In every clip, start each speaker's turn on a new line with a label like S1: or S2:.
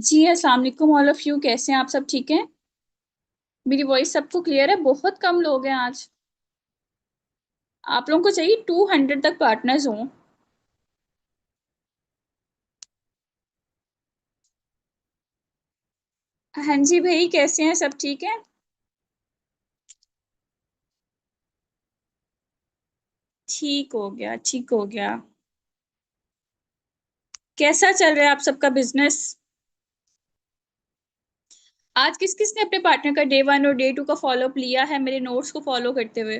S1: जी अस्सलाम वालेकुम all of you. कैसे हैं आप? सब ठीक हैं? मेरी वॉइस सबको क्लियर है? बहुत कम लोग हैं आज। आप लोगों को चाहिए 200 तक पार्टनर्स हों। हाँ जी भाई, कैसे हैं? सब ठीक है? ठीक हो गया, ठीक हो गया। कैसा चल रहा है आप सबका बिजनेस? आज किस किस ने अपने पार्टनर का डे 1 और डे 2 का फॉलोअप लिया है मेरे नोट्स को फॉलो करते हुए?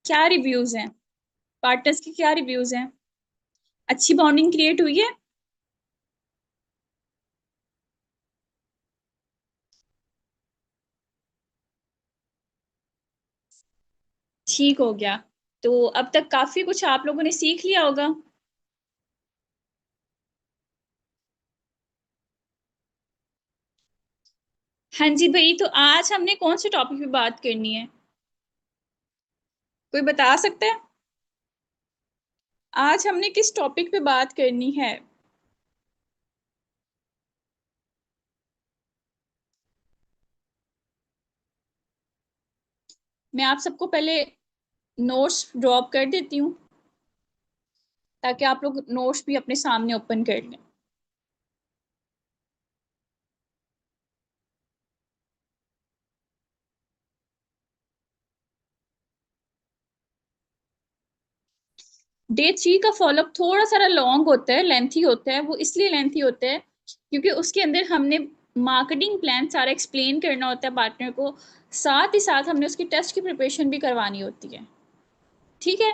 S1: क्या रिव्यूज हैं? पार्टनर्स के क्या रिव्यूज हैं? अच्छी बॉन्डिंग क्रिएट हुई है? ठीक हो गया। तो अब तक काफी कुछ आप लोगों ने सीख लिया होगा। हाँ जी भाई, तो आज हमने कौन से टॉपिक पे बात करनी है? कोई बता सकता है? आज हमने किस टॉपिक पे बात करनी है? मैं आप सबको पहले नोट्स ड्रॉप कर देती हूँ ताकि आप लोग नोट्स भी अपने सामने ओपन कर लें। डे 3 का फॉलोअप थोड़ा सा लॉन्ग होता है, लेंथी होता है। वो इसलिए लेंथी होता है क्योंकि उसके अंदर हमने मार्केटिंग प्लान सारा एक्सप्लेन करना होता है पार्टनर को। साथ ही साथ हमने उसकी टेस्ट की प्रिपरेशन भी करवानी होती है। ठीक है।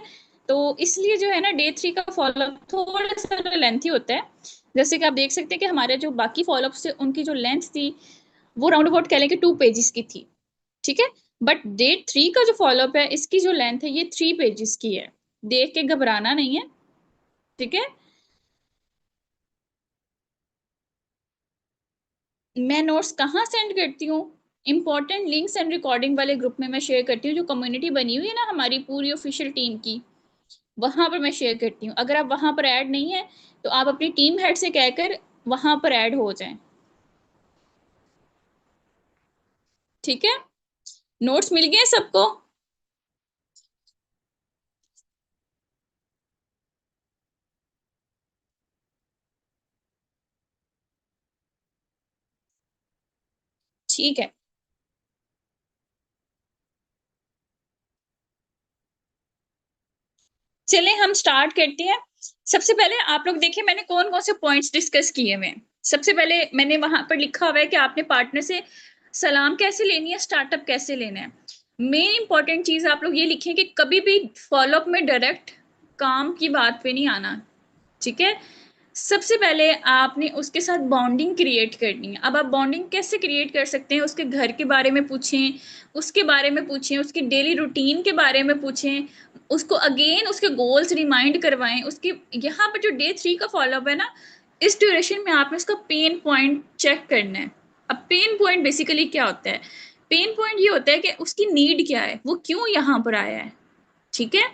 S1: तो इसलिए जो है ना, डे 3 का फॉलोअप थोड़ा सा लेंथी होता है। जैसे कि आप देख सकते हैं कि हमारे जो बाकी फॉलोअप से उनकी जो लेंथ थी वो राउंड अबाउट कह लें कि 2 पेजेस की थी। ठीक है। बट डे 3 का जो फॉलोअप है, इसकी जो लेंथ है ये 3 पेजेस की है। देख के घबराना नहीं है। ठीक है। मैं नोट्स कहाँ सेंड करती हूँ? इंपॉर्टेंट लिंक्स एंड रिकॉर्डिंग वाले ग्रुप में मैं शेयर करती हूँ, जो कम्युनिटी बनी हुई है ना हमारी पूरी ऑफिशियल टीम की। वहां पर मैं शेयर करती हूँ। अगर आप वहां पर ऐड नहीं है तो आप अपनी टीम हेड से कहकर वहां पर ऐड हो जाएं। ठीक है। नोट्स मिल गए सबको? ठीक है। चलें हम स्टार्ट करते हैं। सबसे पहले आप लोग देखिए मैंने कौन कौन से पॉइंट्स डिस्कस किए हुए हैं। सबसे पहले मैंने वहां पर लिखा हुआ है कि आपने पार्टनर से सलाम कैसे लेनी है, स्टार्टअप कैसे लेना है। मेन इंपॉर्टेंट चीज आप लोग ये लिखें कि कभी भी फॉलोअप में डायरेक्ट काम की बात पे नहीं आना। ठीक है। सबसे पहले आपने उसके साथ बॉन्डिंग क्रिएट करनी है। अब आप बॉन्डिंग कैसे क्रिएट कर सकते हैं? उसके घर के बारे में पूछें, उसके बारे में पूछें, उसकी डेली रूटीन के बारे में पूछें, उसको अगेन उसके गोल्स रिमाइंड करवाएं। उसके यहाँ पर जो डे 3 का फॉलोअप है ना, इस ड्यूरेशन में आपने उसका पेन पॉइंट चेक करना है। अब पेन पॉइंट बेसिकली क्या होता है? पेन पॉइंट ये होता है कि उसकी नीड क्या है, वो क्यों यहाँ पर आया है। ठीक है।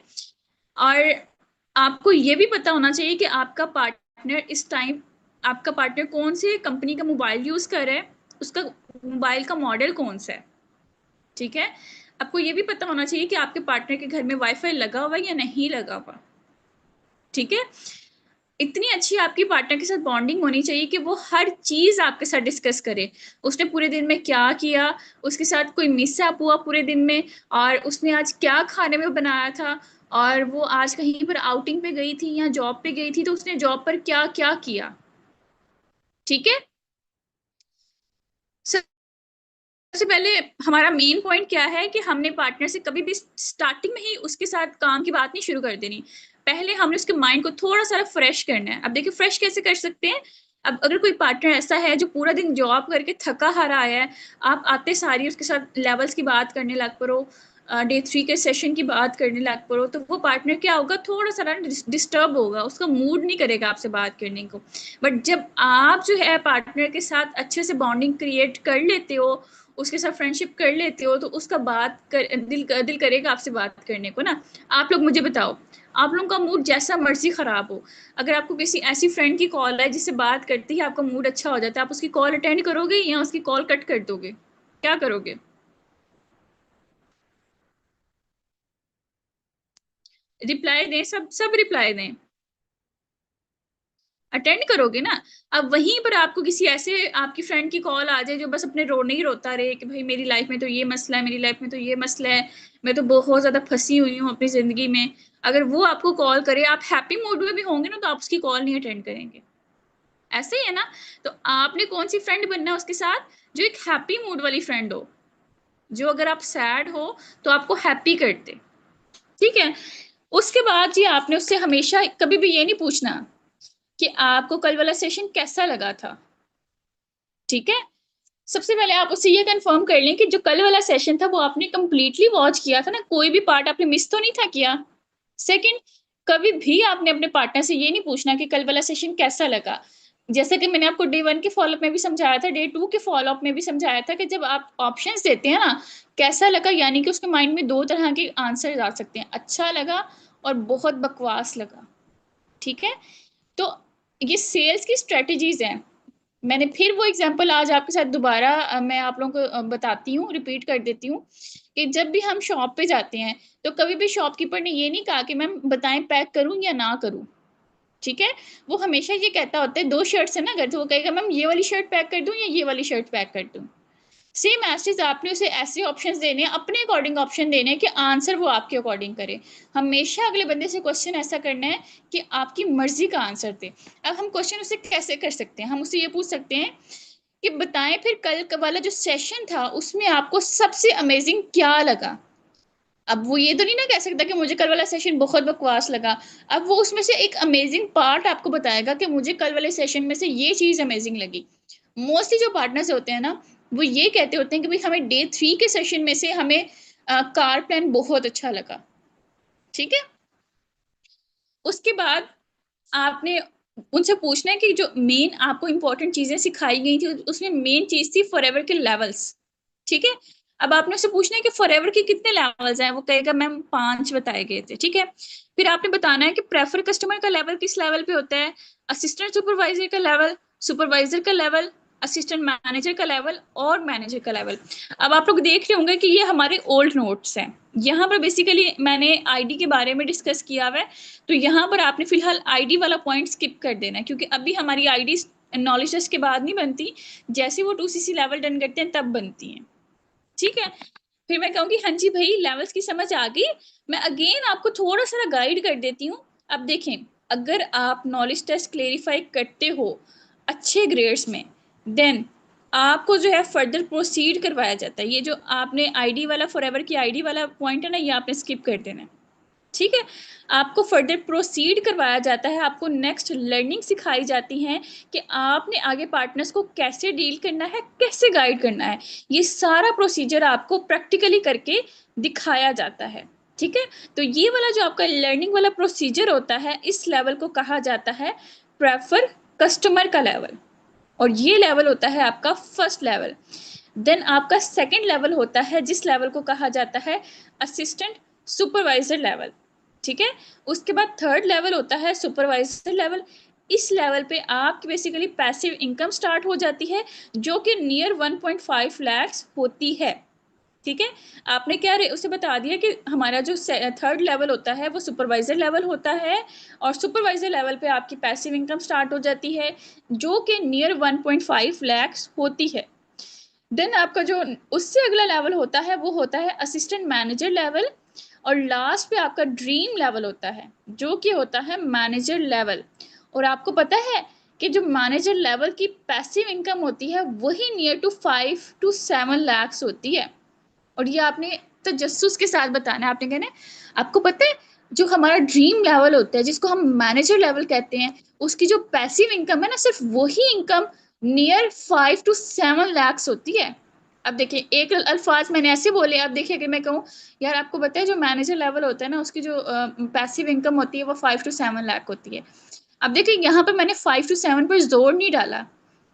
S1: और आपको ये भी पता होना चाहिए कि आपका पार्टनर इस टाइम, आपका पार्टनर कौन सी कंपनी का मोबाइल यूज कर रहा है, उसका मोबाइल का मॉडल कौन सा है। ठीक है। आपको ये भी पता होना चाहिए कि आपके पार्टनर के घर में वाईफाई लगा हुआ है या नहीं लगा हुआ। ठीक है। इतनी अच्छी आपकी पार्टनर के साथ बॉन्डिंग होनी चाहिए कि वो हर चीज आपके साथ डिस्कस करे। उसने पूरे दिन में क्या किया, उसके साथ कोई मिसअप हुआ पूरे दिन में, और उसने आज क्या खाने में बनाया था, और वो आज कहीं पर आउटिंग पे गई थी या जॉब पे गई थी तो उसने जॉब पर क्या क्या किया। ठीक है। सबसे पहले हमारा मेन पॉइंट क्या है कि हमने पार्टनर से कभी भी स्टार्टिंग में ही उसके साथ काम की बात नहीं शुरू कर देनी। पहले हमने उसके माइंड को थोड़ा सा फ्रेश करना है। अब देखिए फ्रेश कैसे कर सकते हैं। अब अगर कोई पार्टनर ऐसा है जो पूरा दिन जॉब करके थका हारा आया है, आप आते सारी उसके साथ लेवल्स की बात करने लग पड़ो, डे 3 के सेशन की बात करने लग पड़ो, तो वो पार्टनर क्या होगा, थोड़ा सा डिस्टर्ब होगा, उसका मूड नहीं करेगा आपसे बात करने को। बट जब आप जो है पार्टनर के साथ अच्छे से बॉन्डिंग क्रिएट कर लेते हो, उसके साथ फ्रेंडशिप कर लेते हो तो उसका दिल करेगा आपसे बात करने को ना। आप लोग मुझे बताओ, आप लोगों का मूड जैसा मर्जी खराब हो, अगर आपको किसी ऐसी फ्रेंड की कॉल है जिससे बात करते ही आपका मूड अच्छा हो जाता है, आप उसकी कॉल अटेंड करोगे या उसकी कॉल कट कर दोगे? क्या करोगे? रिप्लाई दें, सब सब रिप्लाई दें, अटेंड करोगे ना। अब वहीं पर आपको किसी ऐसे आपकी फ्रेंड की कॉल आ जाए जो बस अपने रोने ही रोता रहे कि भाई मेरी लाइफ में तो ये मसला है, मेरी लाइफ में तो ये मसला है, मैं तो बहुत ज्यादा फंसी हुई हूँ अपनी जिंदगी में। अगर वो आपको कॉल करे, आप हैप्पी मूड में भी होंगे ना, तो आप उसकी कॉल नहीं अटेंड करेंगे। ऐसे ही है ना। तो आपने कौन सी फ्रेंड बनना है उसके साथ? जो एक हैप्पी मूड वाली फ्रेंड हो, जो अगर आप सैड हो तो आपको हैप्पी कर दे। ठीक है। उसके बाद जी आपने उससे हमेशा कभी भी ये नहीं पूछना कि आपको कल वाला सेशन कैसा लगा था। ठीक है। सबसे पहले आप उससे ये कंफर्म कर लें कि जो कल वाला सेशन था वो आपने कंप्लीटली वॉच किया था ना, कोई भी पार्ट आपने मिस तो नहीं था किया। सेकंड, कभी भी आपने अपने पार्टनर से ये नहीं पूछना कि कल वाला सेशन कैसा लगा। जैसे कि मैंने आपको डे 1 के फॉलोअप में भी समझाया था, डे 2 के फॉलोअप में भी समझाया था कि जब आप ऑप्शंस देते हैं ना, कैसा लगा, यानी कि उसके माइंड में दो तरह के आंसर आ सकते हैं, अच्छा लगा और बहुत बकवास लगा। ठीक है। तो ये सेल्स की स्ट्रेटजीज हैं। मैंने फिर वो एग्जांपल आज आपके साथ दोबारा मैं आप लोगों को बताती हूँ, रिपीट कर देती हूँ कि जब भी हम शॉप पे जाते हैं तो कभी भी शॉपकीपर ने ये नहीं कहा कि मैम बताएं पैक करूं या ना करूं। ठीक है। वो हमेशा ये कहता होता है, दो शर्ट्स है ना अगर, तो वो कहेगा मैम ये वाली शर्ट पैक कर दूं या ये वाली शर्ट पैक कर दूं। सेम एज आपने उसे ऐसे ऑप्शंस देने हैं, अपने अकॉर्डिंग ऑप्शन देने हैं कि आंसर वो आपके अकॉर्डिंग करे। हमेशा अगले बंदे से क्वेश्चन ऐसा करना है कि आपकी मर्जी का आंसर दे। अब हम क्वेश्चन उसे कैसे कर सकते हैं? हम उससे ये पूछ सकते हैं कि बताएं फिर कल वाला जो सेशन था उसमें आपको सबसे अमेजिंग क्या लगा। अब वो ये तो नहीं ना कह सकता कि मुझे कल वाला सेशन बहुत बकवास लगा। अब वो उसमें से एक अमेजिंग पार्ट आपको बताएगा कि मुझे कल वाले सेशन में से ये चीज अमेजिंग लगी। मोस्टली जो पार्टनर्स होते हैं ना, वो ये कहते होते हैं कि भाई हमें डे 3 के सेशन में से हमें कार प्लान बहुत अच्छा लगा। ठीक है। उसके बाद आपने उनसे पूछना है कि जो मेन आपको इंपॉर्टेंट चीजें सिखाई गई थी उसमें मेन चीज थी फॉरएवर के लेवल्स। ठीक है। अब आपने उससे पूछना है कि फॉरएवर के कितने लेवल्स हैं, वो कहेगा मैम 5 बताए गए थे। ठीक है। फिर आपने बताना है कि प्रेफर कस्टमर का लेवल किस लेवल पे होता है, असिस्टेंट सुपरवाइजर का लेवल, सुपरवाइजर का लेवल, असिस्टेंट मैनेजर का लेवल और मैनेजर का लेवल। अब आप लोग देख रहे होंगे कि ये हमारे ओल्ड नोट्स हैं। यहाँ पर बेसिकली मैंने आईडी के बारे में डिस्कस किया हुआ है, तो यहाँ पर आपने फिलहाल आईडी वाला पॉइंट स्किप कर देना है, क्योंकि अभी हमारी आईडी नॉलेज टेस्ट के बाद नहीं बनती, जैसे वो 2cc लेवल डन करते हैं तब बनती हैं। ठीक है। फिर मैं कहूँगी हाँ जी भाई लेवल्स की समझ आ गई। मैं अगेन आपको थोड़ा सा गाइड कर देती हूँ। अब देखें, अगर आप नॉलेज टेस्ट क्लेरिफाई करते हो अच्छे ग्रेड्स में, देन आपको जो है फर्दर प्रोसीड करवाया जाता है। ये जो आपने आईडी वाला फॉरएवर की आईडी वाला पॉइंट है ना, ये आपने स्किप कर देना है। ठीक है। आपको फर्दर प्रोसीड करवाया जाता है, आपको नेक्स्ट लर्निंग सिखाई जाती है कि आपने आगे पार्टनर्स को कैसे डील करना है, कैसे गाइड करना है। ये सारा प्रोसीजर आपको प्रैक्टिकली करके दिखाया जाता है। ठीक है। तो ये वाला जो आपका लर्निंग वाला प्रोसीजर होता है, इस लेवल को कहा जाता है प्रेफर कस्टमर का लेवल, और ये लेवल होता है आपका फर्स्ट लेवल। देन आपका सेकंड लेवल होता है जिस लेवल को कहा जाता है असिस्टेंट सुपरवाइजर लेवल। ठीक है। उसके बाद थर्ड लेवल होता है सुपरवाइजर लेवल। इस लेवल पे आपकी बेसिकली पैसिव इनकम स्टार्ट हो जाती है, जो कि नियर 1.5 लैक्स होती है। ठीक है। आपने क्या उसे बता दिया कि हमारा जो थर्ड लेवल होता है वो सुपरवाइजर लेवल होता है, और सुपरवाइजर लेवल पे आपकी पैसिव इनकम स्टार्ट हो जाती है, जो कि नियर 1.5 लैक्स होती है। देन आपका जो उससे अगला लेवल होता है वो होता है असिस्टेंट मैनेजर लेवल, और लास्ट पे आपका ड्रीम लेवल होता है जो कि होता है मैनेजर लेवल। और आपको पता है कि जो मैनेजर लेवल की पैसिव इनकम होती है वही नियर टू 5 to 7 lakhs होती है। और ये आपने तजस्सुस के साथ बताना है। आपने कहना है आपको पता है जो हमारा ड्रीम लेवल होता है जिसको हम मैनेजर लेवल कहते हैं, उसकी जो पैसिव इनकम है ना, सिर्फ वही इनकम नियर 5 to 7 lakhs होती है। अब देखिए एक अल्फाज मैंने ऐसे बोले, अब देखिए अगर मैं कहूँ यार आपको पता है जो मैनेजर लेवल होता है ना उसकी जो पैसिव इनकम होती है वो 5 to 7 लाख होती है। अब देखिए यहाँ पे मैंने 5 to 7 पर जोर नहीं डाला,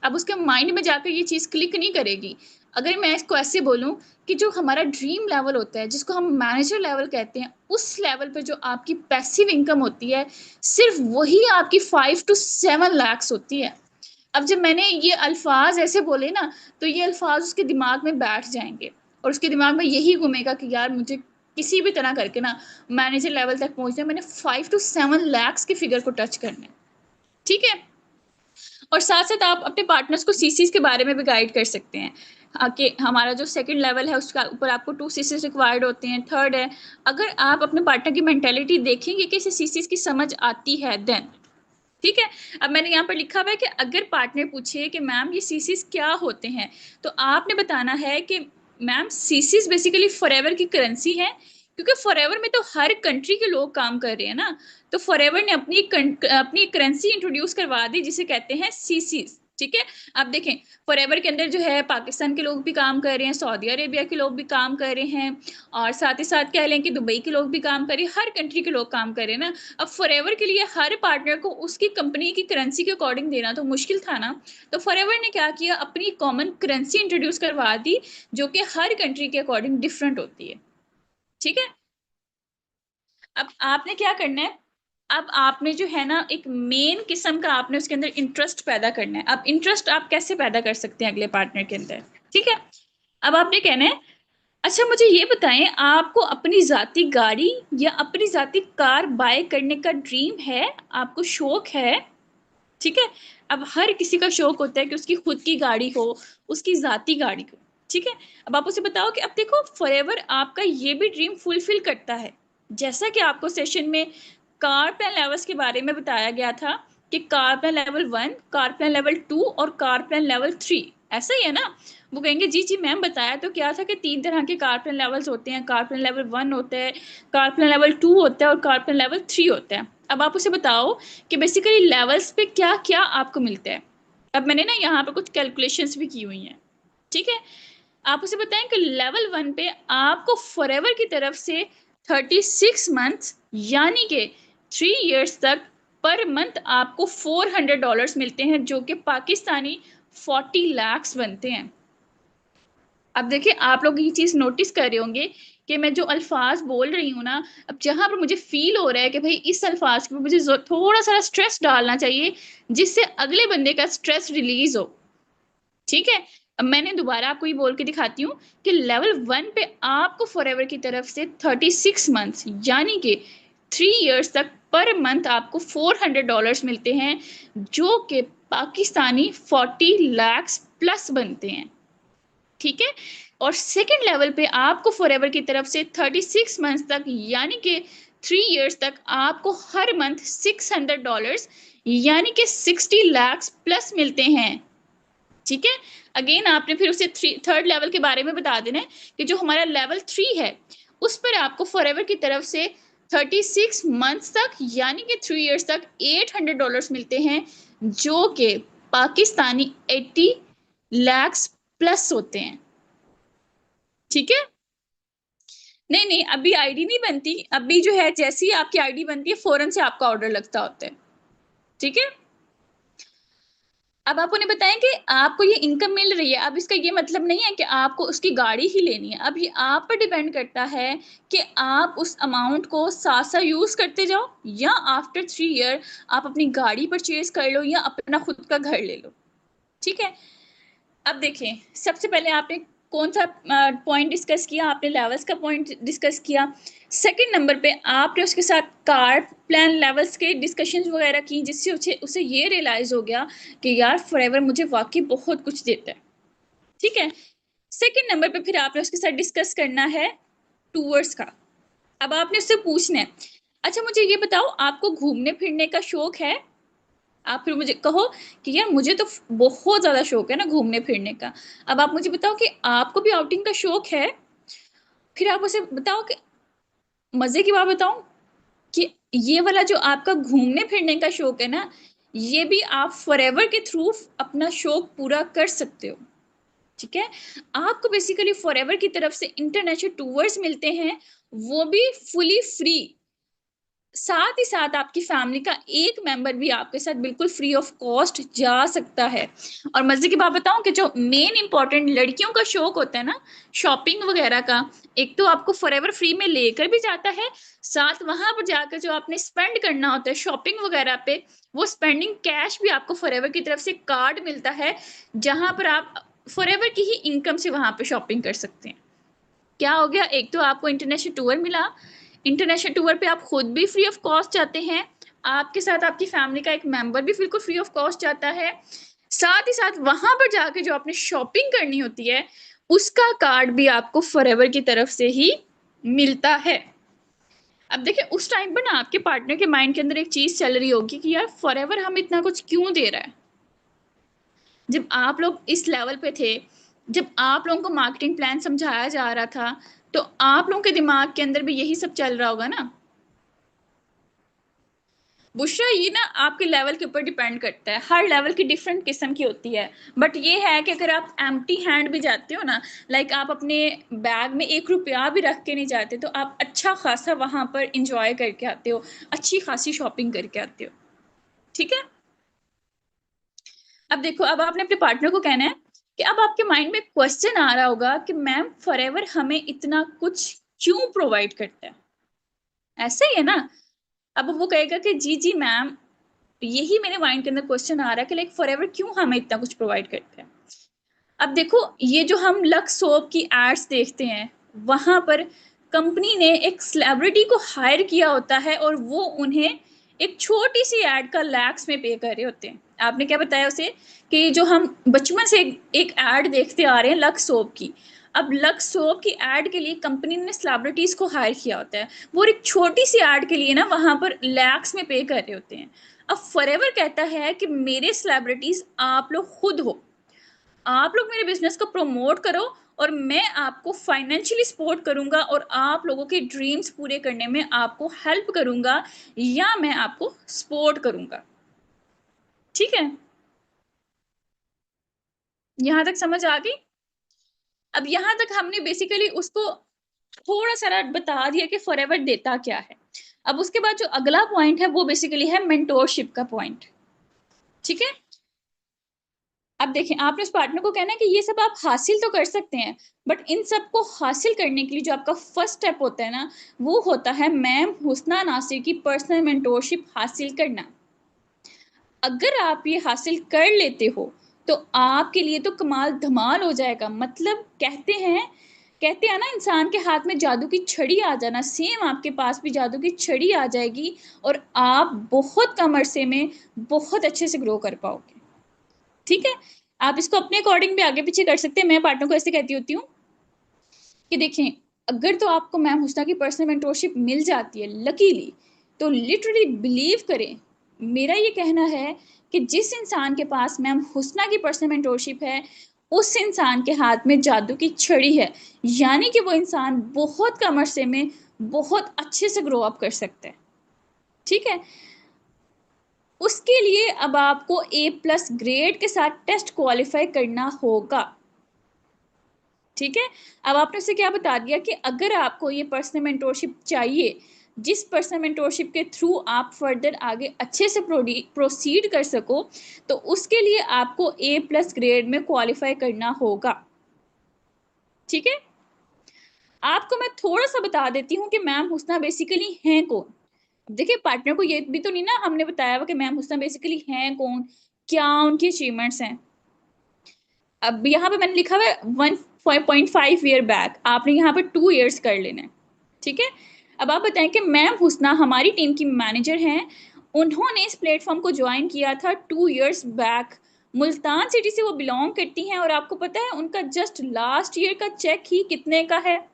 S1: अब उसके माइंड में जाकर ये चीज क्लिक नहीं करेगी। अगर मैं इसको ऐसे बोलूं कि जो हमारा ड्रीम लेवल होता है, जिसको हम मैनेजर लेवल कहते हैं, उस लेवल पे जो आपकी पैसिव इनकम होती है, सिर्फ वही आपकी 5 to 7 lakhs होती है। अब जब मैंने ये अल्फाज ऐसे बोले ना, तो ये अल्फाज उसके दिमाग में बैठ जाएंगे और उसके दिमाग में यही घूमेगा कि यार मुझे किसी भी तरह करके ना मैनेजर लेवल तक पहुंचना है, मैंने 5 to 7 lakhs के फिगर को टच करना है। ठीक है। और साथ साथ आप अपने पार्टनर्स को सीसीज के बारे में भी गाइड कर सकते हैं, कि हमारा जो सेकंड लेवल है उसका ऊपर आपको 2 सीसीज रिक्वायर्ड होते हैं, थर्ड है। अगर आप अपने पार्टनर की मेंटेलिटी देखेंगे कि इसे सीसीज की समझ आती है, देन ठीक है। अब मैंने यहाँ पर लिखा हुआ है कि अगर पार्टनर पूछे कि मैम ये सीसीज क्या होते हैं, तो आपने बताना है कि मैम सीसीज बेसिकली फॉरएवर की करेंसी है, क्योंकि फॉरएवर में तो हर कंट्री के लोग काम कर रहे हैं ना, तो फॉरएवर ने अपनी करेंसी इंट्रोड्यूस करवा दी जिसे कहते हैं सीसीज। ठीक है। अब देखें, फॉरएवर के अंदर जो है पाकिस्तान के लोग भी काम कर रहे हैं, सऊदी अरेबिया के लोग भी काम कर रहे हैं, और साथ ही साथ कह लें कि दुबई के लोग भी काम कर रहे हैं, हर कंट्री के लोग काम कर रहे हैं ना। अब फॉरएवर के लिए हर पार्टनर को उसकी कंपनी की करेंसी के अकॉर्डिंग देना तो मुश्किल था ना, तो फॉरएवर ने क्या किया, अपनी कॉमन करेंसी इंट्रोड्यूस करवा दी जो कि हर कंट्री के अकॉर्डिंग डिफरेंट होती है। ठीक है। अब आपने क्या करना है, अब आपने जो है ना एक मेन किस्म का आपने उसके अंदर इंटरेस्ट पैदा करना है। अब इंटरेस्ट आप कैसे पैदा कर सकते हैं अगले पार्टनर के अंदर? ठीक है। अब आपने कहना है, अच्छा मुझे ये बताएं, आपको अपनी जाती गाड़ी या अपनी जाती कार बाय करने का ड्रीम है, आपको शौक है? ठीक है। अब हर किसी का शौक होता है कि उसकी खुद की गाड़ी हो, उसकी जाती गाड़ी हो। ठीक है। अब आप उसे बताओ कि अब देखो फॉरएवर आपका ये भी ड्रीम फुलफिल करता है। जैसा कि आपको सेशन में कार प्लान लेवल्स के बारे में बताया गया था कि car plan level 1, car plan level 2 और कार प्लान लेवल 3, ऐसा ही है ना? वो कहेंगे जी जी मैम बताया तो क्या था कि 3 तरह के कार प्लान लेवल्स होते हैं, कार प्लान लेवल 1 होता है, कार प्लान लेवल 2 होता है और कार प्लान लेवल 3 होता है। अब आप उसे बताओ कि बेसिकली लेवल्स पे क्या क्या आपको मिलता है। अब मैंने ना यहाँ पे कुछ कैलकुलेशंस भी की हुई हैं। ठीक है। आप उसे बताएं कि लेवल 1 पे आपको फॉरएवर की तरफ से 36 मंथ यानी कि 3 years तक पर मंथ आपको $400 मिलते हैं, जो कि पाकिस्तानी 40 lakhs बनते हैं। अब देखिए आप लोग ये चीज नोटिस कर रहे होंगे कि मैं जो अल्फाज बोल रही हूँ ना, अब जहां पर मुझे फील हो रहा है कि भाई इस अल्फाज के ऊपर मुझे थोड़ा सा स्ट्रेस डालना चाहिए जिससे अगले बंदे का स्ट्रेस रिलीज हो। ठीक है। अब मैंने दोबारा आपको ये बोल के दिखाती हूँ कि लेवल 1 पे आपको फॉरएवर की तरफ से 36 मंथ यानी कि 3 years तक पर मंथ आपको $400 मिलते हैं, जो कि पाकिस्तानी 40 lakhs प्लस बनते हैं। ठीक है। और सेकेंड लेवल पे आपको फॉरएवर की तरफ से 36 मंथ तक यानी कि 3 years तक आपको हर मंथ $600 यानी कि 60 lakhs प्लस मिलते हैं। ठीक है। अगेन आपने फिर उसे थर्ड लेवल के बारे में बता देना है कि जो हमारा लेवल 3 है उस पर आपको फॉरएवर की तरफ से 36 मंथ तक यानी कि 3 years तक $800 मिलते हैं, जो कि पाकिस्तानी 80 lakhs प्लस होते हैं। ठीक है। नहीं नहीं, अभी आईडी नहीं बनती, अभी जो है जैसी ही आपकी आईडी बनती है फौरन से आपका ऑर्डर लगता होता है। ठीक है। अब आप उन्हें बताएं कि आपको ये इनकम मिल रही है, अब इसका ये मतलब नहीं है कि आपको उसकी गाड़ी ही लेनी है, अब ये आप पर डिपेंड करता है कि आप उस अमाउंट को साथ साथ यूज करते जाओ या आफ्टर 3 year आप अपनी गाड़ी परचेज कर लो या अपना खुद का घर ले लो। ठीक है। अब देखें, सबसे पहले आपने कौन सा पॉइंट डिस्कस किया, आपने लेवल्स का पॉइंट डिस्कस किया। सेकंड नंबर पे आपने उसके साथ कार प्लान लेवल्स के डिस्कशंस वगैरह की, जिससे उसे उसे ये रियलाइज हो गया कि यार फॉरएवर मुझे वाकई बहुत कुछ देता है। ठीक है। सेकंड नंबर पे फिर आपने उसके साथ डिस्कस करना है टूर्स का। अब आपने उससे पूछना है, अच्छा मुझे ये बताओ आपको घूमने फिरने का शौक है? आप फिर मुझे कहो कि यार मुझे तो बहुत ज्यादा शौक है ना घूमने फिरने का। अब आप मुझे बताओ कि आपको भी आउटिंग का शौक है? फिर आप उसे बताओ कि मजे की बात बताऊं कि ये वाला जो आपका घूमने फिरने का शौक है ना, ये भी आप फॉरएवर के थ्रू अपना शौक पूरा कर सकते हो। ठीक है। आपको बेसिकली फॉरएवर की तरफ से इंटरनेशनल टूर्स मिलते हैं, वो भी फुली फ्री। साथ ही साथ आपकी फैमिली का एक मेंबर भी आपके साथ बिल्कुल फ्री ऑफ कॉस्ट जा सकता है। और मजे की बात बताऊं कि जो मेन इंपॉर्टेंट लड़कियों का शौक होता है ना शॉपिंग वगैरह का, एक तो आपको फॉरएवर फ्री में लेकर भी जाता है, साथ वहां पर जाकर जो आपने स्पेंड करना होता है शॉपिंग वगैरह पे, वो स्पेंडिंग कैश भी आपको फॉरएवर की तरफ से कार्ड मिलता है, जहां पर आप फॉरएवर की ही इनकम से वहां पे शॉपिंग कर सकते हैं। क्या हो गया, एक तो आपको इंटरनेशनल टूर मिला, इंटरनेशनल टूर पे आप खुद भी फ्री ऑफ कॉस्ट जाते हैं, आपके साथ आपकी फैमिली का एक मेंबर भी बिल्कुल फ्री ऑफ कॉस्ट जाता है, साथ ही साथ वहां पर जाके जो आपने शॉपिंग करनी होती है उसका कार्ड भी आपको फॉरएवर की तरफ से ही मिलता है। अब देखिए उस टाइम पर ना आपके पार्टनर के माइंड के अंदर एक चीज चल रही होगी कि यार फॉरएवर हम इतना कुछ क्यों दे रहा है। जब आप लोग इस लेवल पे थे, जब आप लोगों को मार्केटिंग प्लान समझाया जा रहा था, तो आप लोगों के दिमाग के अंदर भी यही सब चल रहा होगा ना। बुशरा ये ना आपके लेवल के ऊपर डिपेंड करता है, हर लेवल की डिफरेंट किस्म की होती है। बट ये है कि अगर आप एम्प्टी हैंड भी जाते हो ना, लाइक आप अपने बैग में 1 रुपया भी रख के नहीं जाते, तो आप अच्छा खासा वहां पर इंजॉय करके आते हो, अच्छी खासी शॉपिंग करके आते हो। ठीक है। अब देखो, अब आपने अपने पार्टनर को कहना है कि अब आपके माइंड में क्वेश्चन आ रहा होगा कि मैम फॉरएवर हमें इतना कुछ क्यों प्रोवाइड करता है, ऐसे ही है ना। अब वो कहेगा कि जी जी मैम, यही मेरे माइंड के अंदर क्वेश्चन आ रहा है कि लाइक फॉरएवर क्यों हमें इतना कुछ प्रोवाइड करता है। अब देखो, ये जो हम लक्स सोप की एड्स देखते हैं, वहां पर कंपनी ने एक सेलिब्रिटी को हायर किया होता है और वो उन्हें एक छोटी सी एड का लैक्स में पे कर रहे होते हैं। आपने क्या बताया उसे कि जो हम बचपन से एक एड देखते आ रहे हैं लक्स सोप की, अब लक्स सोप की एड के लिए कंपनी ने सेलिब्रिटीज को हायर किया होता है, वो एक छोटी सी एड के लिए ना वहां पर लैक्स में पे कर रहे होते हैं। अब फॉरएवर कहता है कि मेरे सेलिब्रिटीज आप लोग खुद हो, आप लोग मेरे बिजनेस को प्रमोट करो और मैं आपको फाइनेंशियली सपोर्ट करूंगा और आप लोगों के ड्रीम्स पूरे करने में आपको हेल्प करूंगा या मैं आपको सपोर्ट करूंगा। ठीक है, यहां तक समझ आ गई। अब यहां तक हमने बेसिकली उसको थोड़ा सा बता दिया कि फॉरएवर देता क्या है। अब उसके बाद जो अगला पॉइंट है वो बेसिकली है मेंटोरशिप का पॉइंट। ठीक है। अब देखें, आपने उस पार्टनर को कहना है कि ये सब आप हासिल तो कर सकते हैं, बट इन सब को हासिल करने के लिए जो आपका फर्स्ट स्टेप होता है ना, वो होता है मैम हुस्ना नासिर की पर्सनल मेंटोरशिप हासिल करना। अगर आप ये हासिल कर लेते हो तो आपके लिए तो कमाल धमाल हो जाएगा। मतलब कहते हैं ना, इंसान के हाथ में जादू की छड़ी आ जाना, सेम आपके पास भी जादू की छड़ी आ जाएगी और आप बहुत कम अरसे में बहुत अच्छे से ग्रो कर पाओगे। ठीक है। आप इसको अपने अकॉर्डिंग भी आगे पीछे कर सकते हैं। मैं पार्टनर को ऐसे कहती होती हूँ कि देखें, अगर तो आपको मैम हुस्ना की पर्सनल मेंटोरशिप मिल जाती है लकीली, तो लिटरली बिलीव करें, मेरा ये कहना है कि जिस इंसान के पास मैम हुस्ना की पर्सनल मेंटोरशिप है, उस इंसान के हाथ में जादू की छड़ी है, यानी कि वो इंसान बहुत कम अरसे में बहुत अच्छे से ग्रो अप कर सकता है। ठीक है। उसके लिए अब आपको A+ ग्रेड के साथ टेस्ट क्वालिफाई करना होगा। ठीक है। अब आपने उसे क्या बता दिया कि अगर आपको ये पर्सनल मेंटोरशिप चाहिए, जिस पर्सनल मेंटोरशिप के थ्रू आप फर्दर आगे अच्छे से प्रोसीड कर सको, तो उसके लिए आपको A+ ग्रेड में क्वालिफाई करना होगा। ठीक है। आपको मैं थोड़ा सा बता देती हूँ कि मैम हुस्ना बेसिकली हैं कौन। देखिए, पार्टनर को ये भी तो नहीं ना हमने बताया हुआ कि मैम हुस्ना बेसिकली हैं कौन, क्या उनकी अचीवमेंट्स हैं। अब यहाँ पे मैंने लिखा हुआ है 1.5 ईयर बैक, आपने यहाँ पे 2 ईयर्स कर लेना है। ठीक है। अब आप बताएं कि मैम हुस्ना हमारी टीम की मैनेजर हैं, उन्होंने इस प्लेटफॉर्म को ज्वाइन किया था 2 ईयर्स बैक, मुल्तान सिटी से वो बिलोंग करती हैं और आपको पता है उनका जस्ट लास्ट ईयर का चेक ही कितने का है।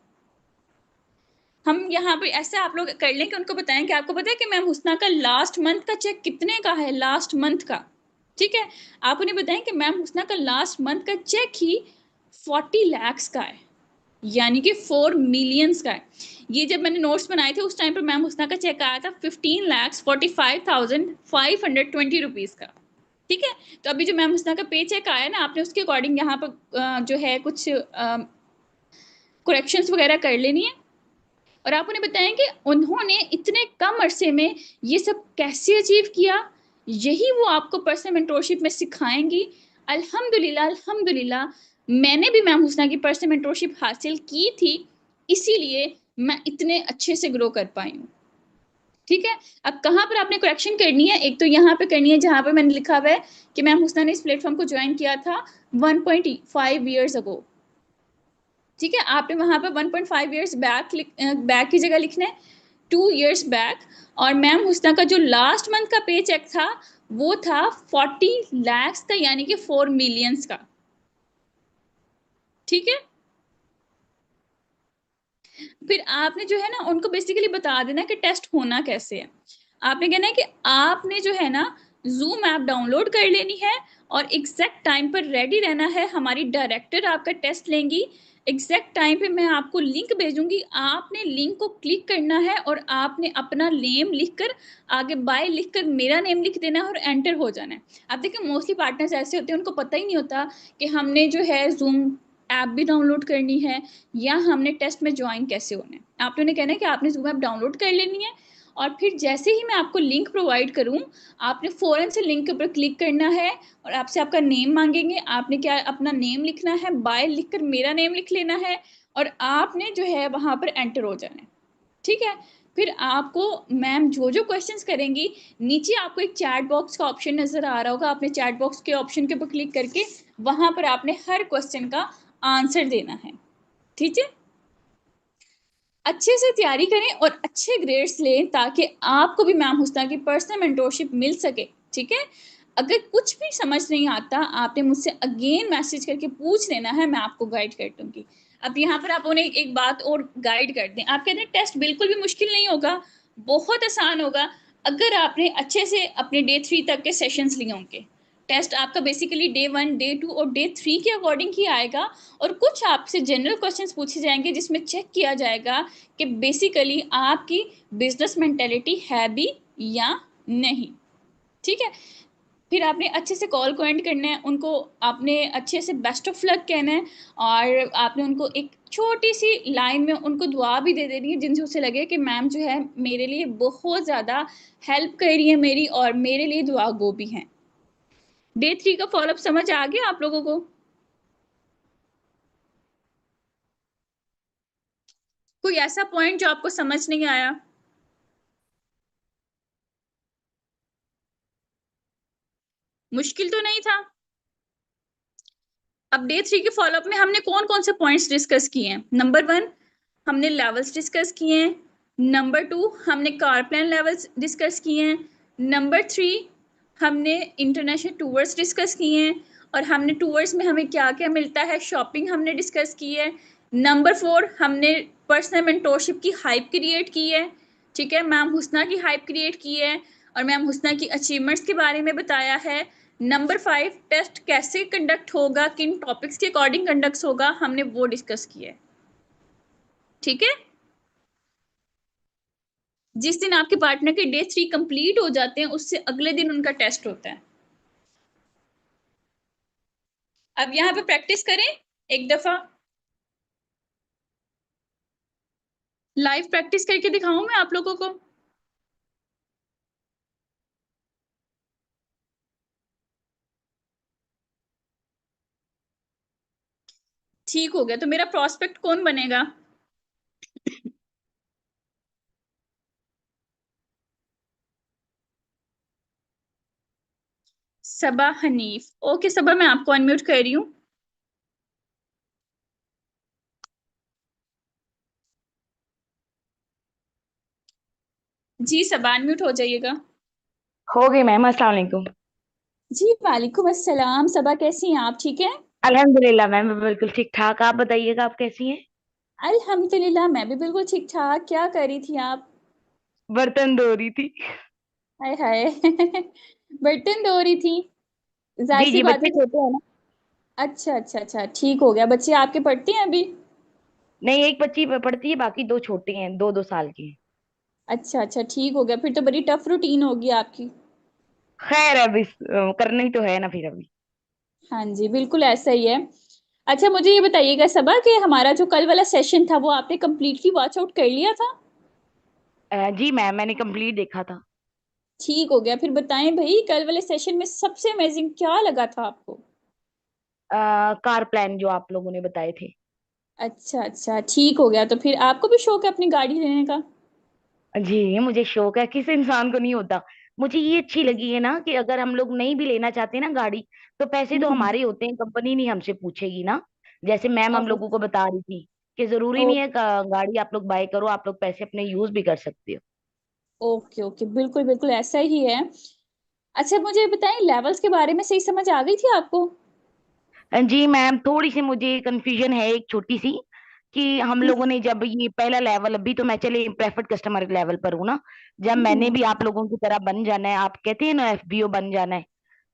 S1: हम यहाँ पे ऐसा आप लोग कर लें कि उनको बताएं कि आपको पता है कि मैम हुस्ना का लास्ट मंथ का चेक कितने का है, लास्ट मंथ का। ठीक है। आप उन्हें बताएं कि मैम हुस्ना का लास्ट मंथ का चेक ही 40 लाख का है, यानी कि 4 मिलियंस का है। ये जब मैंने नोट्स बनाए थे उस टाइम पर मैम हुस्ना का चेक आया था 15,45,520 रुपीज का। ठीक है। तो अभी जो मैम हुस्ना का पे चेक आया ना, आपने उसके अकॉर्डिंग यहाँ पर जो है कुछ करेक्शंस वगैरह कर लेनी है। और आप उन्हें बताएं कि उन्होंने इतने कम अरसे में ये सब कैसे अचीव किया। यही वो आपको पर्सनल मेंटोरशिप में सिखाएंगी। अल्हम्दुलिल्लाह अल्हम्दुलिल्लाह, मैंने भी मैम हुसना की पर्सनल मेंटोरशिप हासिल की थी, इसीलिए मैं इतने अच्छे से ग्रो कर पाई हूँ। ठीक है, अब कहाँ पर आपने करेक्शन करनी है, एक तो यहाँ पे करनी है जहां पर मैंने लिखा हुआ है कि मैम हुसना ने इस प्लेटफॉर्म को ज्वाइन किया था 1.5 ईयर्स अगो। ठीक है, आपने वहां पर 1.5 ईयर्स बैक की जगह लिखना है 2 ईयर्स बैक। और मैम हुसना का जो लास्ट मंथ का पे चेक था वो था 40 लाख का, यानी कि 4 मिलियंस का। ठीक है, फिर आपने जो है ना उनको बेसिकली बता देना कि टेस्ट होना कैसे है। आपने कहना है कि आपने जो है ना जूम ऐप डाउनलोड कर लेनी है और एग्जैक्ट टाइम पर रेडी रहना है। हमारी डायरेक्टर आपका टेस्ट लेंगी, एग्जैक्ट टाइम पे मैं आपको लिंक भेजूंगी, आपने लिंक को क्लिक करना है और आपने अपना नेम लिखकर आगे बाय लिखकर मेरा नेम लिख देना है और एंटर हो जाना है। आप देखिए मोस्टली पार्टनर्स ऐसे होते हैं उनको पता ही नहीं होता कि हमने जो है जूम ऐप भी डाउनलोड करनी है या हमने टेस्ट में ज्वाइन कैसे होना है। आपने उन्हें कहना है कि आपने जूम ऐप डाउनलोड कर लेनी है और फिर जैसे ही मैं आपको लिंक प्रोवाइड करूं आपने फ़ौरन से लिंक के ऊपर क्लिक करना है और आपसे आपका नेम मांगेंगे। आपने क्या अपना नेम लिखना है, बाय लिखकर मेरा नेम लिख लेना है और आपने जो है वहां पर एंटर हो जाना है। ठीक है, फिर आपको मैम जो जो क्वेश्चंस करेंगी नीचे आपको एक चैट बॉक्स का ऑप्शन नजर आ रहा होगा, आपने चैट बॉक्स के ऑप्शन के ऊपर क्लिक करके वहां पर आपने हर क्वेश्चन का आंसर देना है। ठीक है, अच्छे से तैयारी करें और अच्छे ग्रेड्स लें ताकि आपको भी मैम हुसना की पर्सनल मेंटोरशिप मिल सके। ठीक है, अगर कुछ भी समझ नहीं आता आपने मुझसे अगेन मैसेज करके पूछ लेना है, मैं आपको गाइड कर दूंगी। अब यहाँ पर आप उन्हें एक बात और गाइड कर दें, आप कहते हैं टेस्ट बिल्कुल भी मुश्किल नहीं होगा, बहुत आसान होगा अगर आपने अच्छे से अपने डे 3 तक के सेशंस लिए होंगे। टेस्ट आपका बेसिकली डे 1 डे 2 और डे 3 के अकॉर्डिंग ही आएगा और कुछ आपसे जनरल क्वेश्चंस पूछे जाएंगे जिसमें चेक किया जाएगा कि बेसिकली आपकी बिजनेस मेंटेलिटी है भी या नहीं। ठीक है, फिर आपने अच्छे से कॉल को एंड करना है, उनको आपने अच्छे से बेस्ट ऑफ लक कहना है और आपने उनको एक छोटी सी लाइन में उनको दुआ भी दे देनी है जिनसे उसे लगे कि मैम जो है मेरे लिए बहुत ज़्यादा हेल्प कर रही है मेरी और मेरे लिए दुआ गो भी हैं। डे 3 का फॉलोअप समझ आ गया आप लोगों को? कोई ऐसा पॉइंट जो आपको समझ नहीं आया? मुश्किल तो नहीं था? अब डे 3 के फॉलोअप में हमने कौन कौन से पॉइंट्स डिस्कस किए हैं? नंबर 1 हमने लेवल्स डिस्कस किए हैं। नंबर 2 हमने कार प्लान लेवल्स डिस्कस किए हैं। नंबर 3 हमने इंटरनेशनल टूर्स डिस्कस किए हैं और हमने टूर्स में हमें क्या क्या मिलता है शॉपिंग हमने डिस्कस की है। नंबर 4 हमने पर्सनल मेंटोरशिप की हाइप क्रिएट की है। ठीक है, मैम हुसना की हाइप क्रिएट की है और मैम हुसना की अचीवमेंट्स के बारे में बताया है। नंबर 5 टेस्ट कैसे कंडक्ट होगा, किन टॉपिक्स के अकॉर्डिंग कंडक्ट होगा, हमने वो डिस्कस किया है। ठीक है, जिस दिन आपके पार्टनर के डे 3 कंप्लीट हो जाते हैं उससे अगले दिन उनका टेस्ट होता है। अब यहाँ पे प्रैक्टिस करें एक दफा, लाइव प्रैक्टिस करके दिखाऊं मैं आप लोगों को? ठीक हो गया, तो मेरा प्रोस्पेक्ट कौन बनेगा? सबा हनीफ। ओके सबा, मैं आपको अनम्यूट कर रही हूँ। जी सबा अनम्यूट हो जाइएगा।
S2: हो गई मैम। अस्सलाम वालेकुम।
S1: जी वालेकुम अस्सलाम। सबा कैसी हैं आप, ठीक है?
S2: अल्हम्दुलिल्लाह मैम, मैं बिल्कुल ठीक ठाक। आप बताइएगा, आप कैसी हैं?
S1: अल्हम्दुलिल्लाह मैं भी बिल्कुल ठीक ठाक। क्या कर रही थी आप?
S2: बर्तन धो रही थी।
S1: हाय हाय बर्तन धो रही थी? जाहिर
S2: जी
S1: सी
S2: जी,
S1: बात है,
S2: बच्चे।
S1: छोटे हैं ना। अच्छा अच्छा अच्छा, ठीक हो गया। बच्चे आपके पढ़ते हैं अभी?
S2: नहीं, एक बच्ची पढ़ती है, बाकी दो छोटी हैं, दो दो साल की हैं।
S1: अच्छा अच्छा, ठीक हो गया, फिर तो बड़ी टफ रूटीन होगी आपकी।
S2: खैर, अभी करना ही तो है ना फिर अभी।
S1: हाँ जी बिल्कुल ऐसा ही है। अच्छा मुझे ये बताइएगा सबा कि हमारा जो कल वाला सेशन था वो आपने कम्प्लीटली वॉच आउट कर लिया था?
S2: जी मैम, मैंने कंप्लीट देखा था।
S1: ठीक हो गया, फिर बताएं भाई कल वाले सेशन में सबसे अमेजिंग क्या लगा था आपको?
S2: कार प्लान जो आप लोगों ने बताए थे।
S1: अच्छा अच्छा, ठीक हो गया, तो फिर आपको भी शौक है अपनी गाड़ी लेने का?
S2: जी, मुझे शौक है, किस इंसान को नहीं होता। मुझे ये अच्छी लगी है ना कि अगर हम लोग नहीं भी लेना चाहते ना गाड़ी, तो पैसे तो
S1: हम्म।
S2: हमारे होते हैं, कंपनी नहीं हमसे पूछेगी ना। जैसे मैम हम
S1: ओ,
S2: लोगों को बता रही थी कि जरूरी
S1: ओ,
S2: नहीं है गाड़ी आप लोग बाय करो, आप लोग पैसे अपने यूज भी कर सकते हो।
S1: ओके ओके, बिल्कुल बिल्कुल ऐसा ही है। अच्छा मुझे बताएं लेवल्स के बारे में सही समझ आ गई थी आपको?
S2: जी मैम, थोड़ी सी मुझे कंफ्यूजन है, एक छोटी सी, कि हम
S1: हम्म।
S2: लोगों ने जब ये पहला लेवल, अभी तो मैं चले प्रेफर्ड कस्टमर लेवल पर हूँ ना, जब मैंने
S1: हम्म।
S2: भी आप लोगों की तरह बन जाना है, आप कहते हैं ना एफबीओ बन जाना है,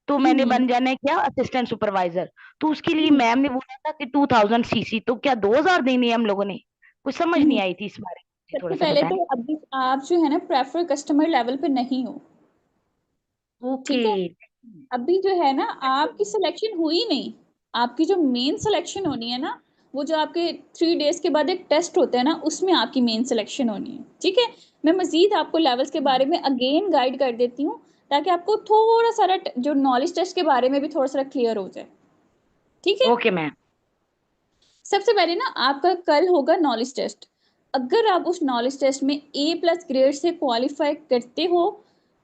S2: तो मैंने
S1: हम्म।
S2: बन जाना है क्या, असिस्टेंट सुपरवाइजर। तो उसके लिए
S1: हम्म।
S2: मैम ने बोला था कि 2000 सीसी, तो क्या 2000 देने हैं हम लोगों ने? कुछ समझ
S1: हम्म।
S2: नहीं आई थी इस बारे में, मुझे थोड़ा
S1: सबसे
S2: सा
S1: पहले
S2: बताएं।
S1: तो अभी आप जो है ना प्रेफर कस्टमर लेवल पे नहीं हो।
S2: ओके।
S1: ठीक है, अभी जो है ना आपकी सिलेक्शन हुई नहीं। आपकी जो मेन सिलेक्शन होनी है ना, वो जो आपके 3 डेज के बाद एक टेस्ट होता है ना, उसमें आपकी मेन सिलेक्शन होनी है। ठीक है, मैं मजीद आपको लेवल्स के बारे में अगेन गाइड कर देती हूँ, ताकि आपको थोड़ा सारा जो नॉलेज टेस्ट के बारे में भी थोड़ा सा क्लियर हो जाए। ठीक है,
S2: ओके मैम।
S1: सबसे पहले ना आपका कल होगा नॉलेज टेस्ट। अगर आप उस नॉलेज टेस्ट में A+ ग्रेड से क्वालिफाई करते हो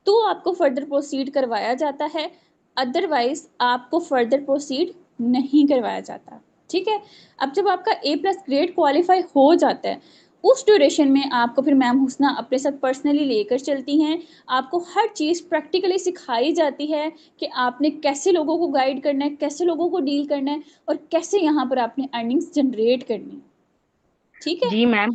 S1: तो आपको फर्दर प्रोसीड करवाया जाता है, अदरवाइज आपको फर्दर प्रोसीड नहीं करवाया जाता। ठीक है, अब जब आपका A+ ग्रेड क्वालिफाई हो जाता है, उस ड्यूरेशन में आपको फिर मैम हुसना अपने साथ पर्सनली लेकर चलती हैं। आपको हर चीज़ प्रैक्टिकली सिखाई जाती है कि आपने कैसे लोगों को गाइड करना है, कैसे लोगों को डील करना है, और कैसे यहाँ पर आपने अर्निंग्स जनरेट करनी है। ठीक है।
S2: जी मैम,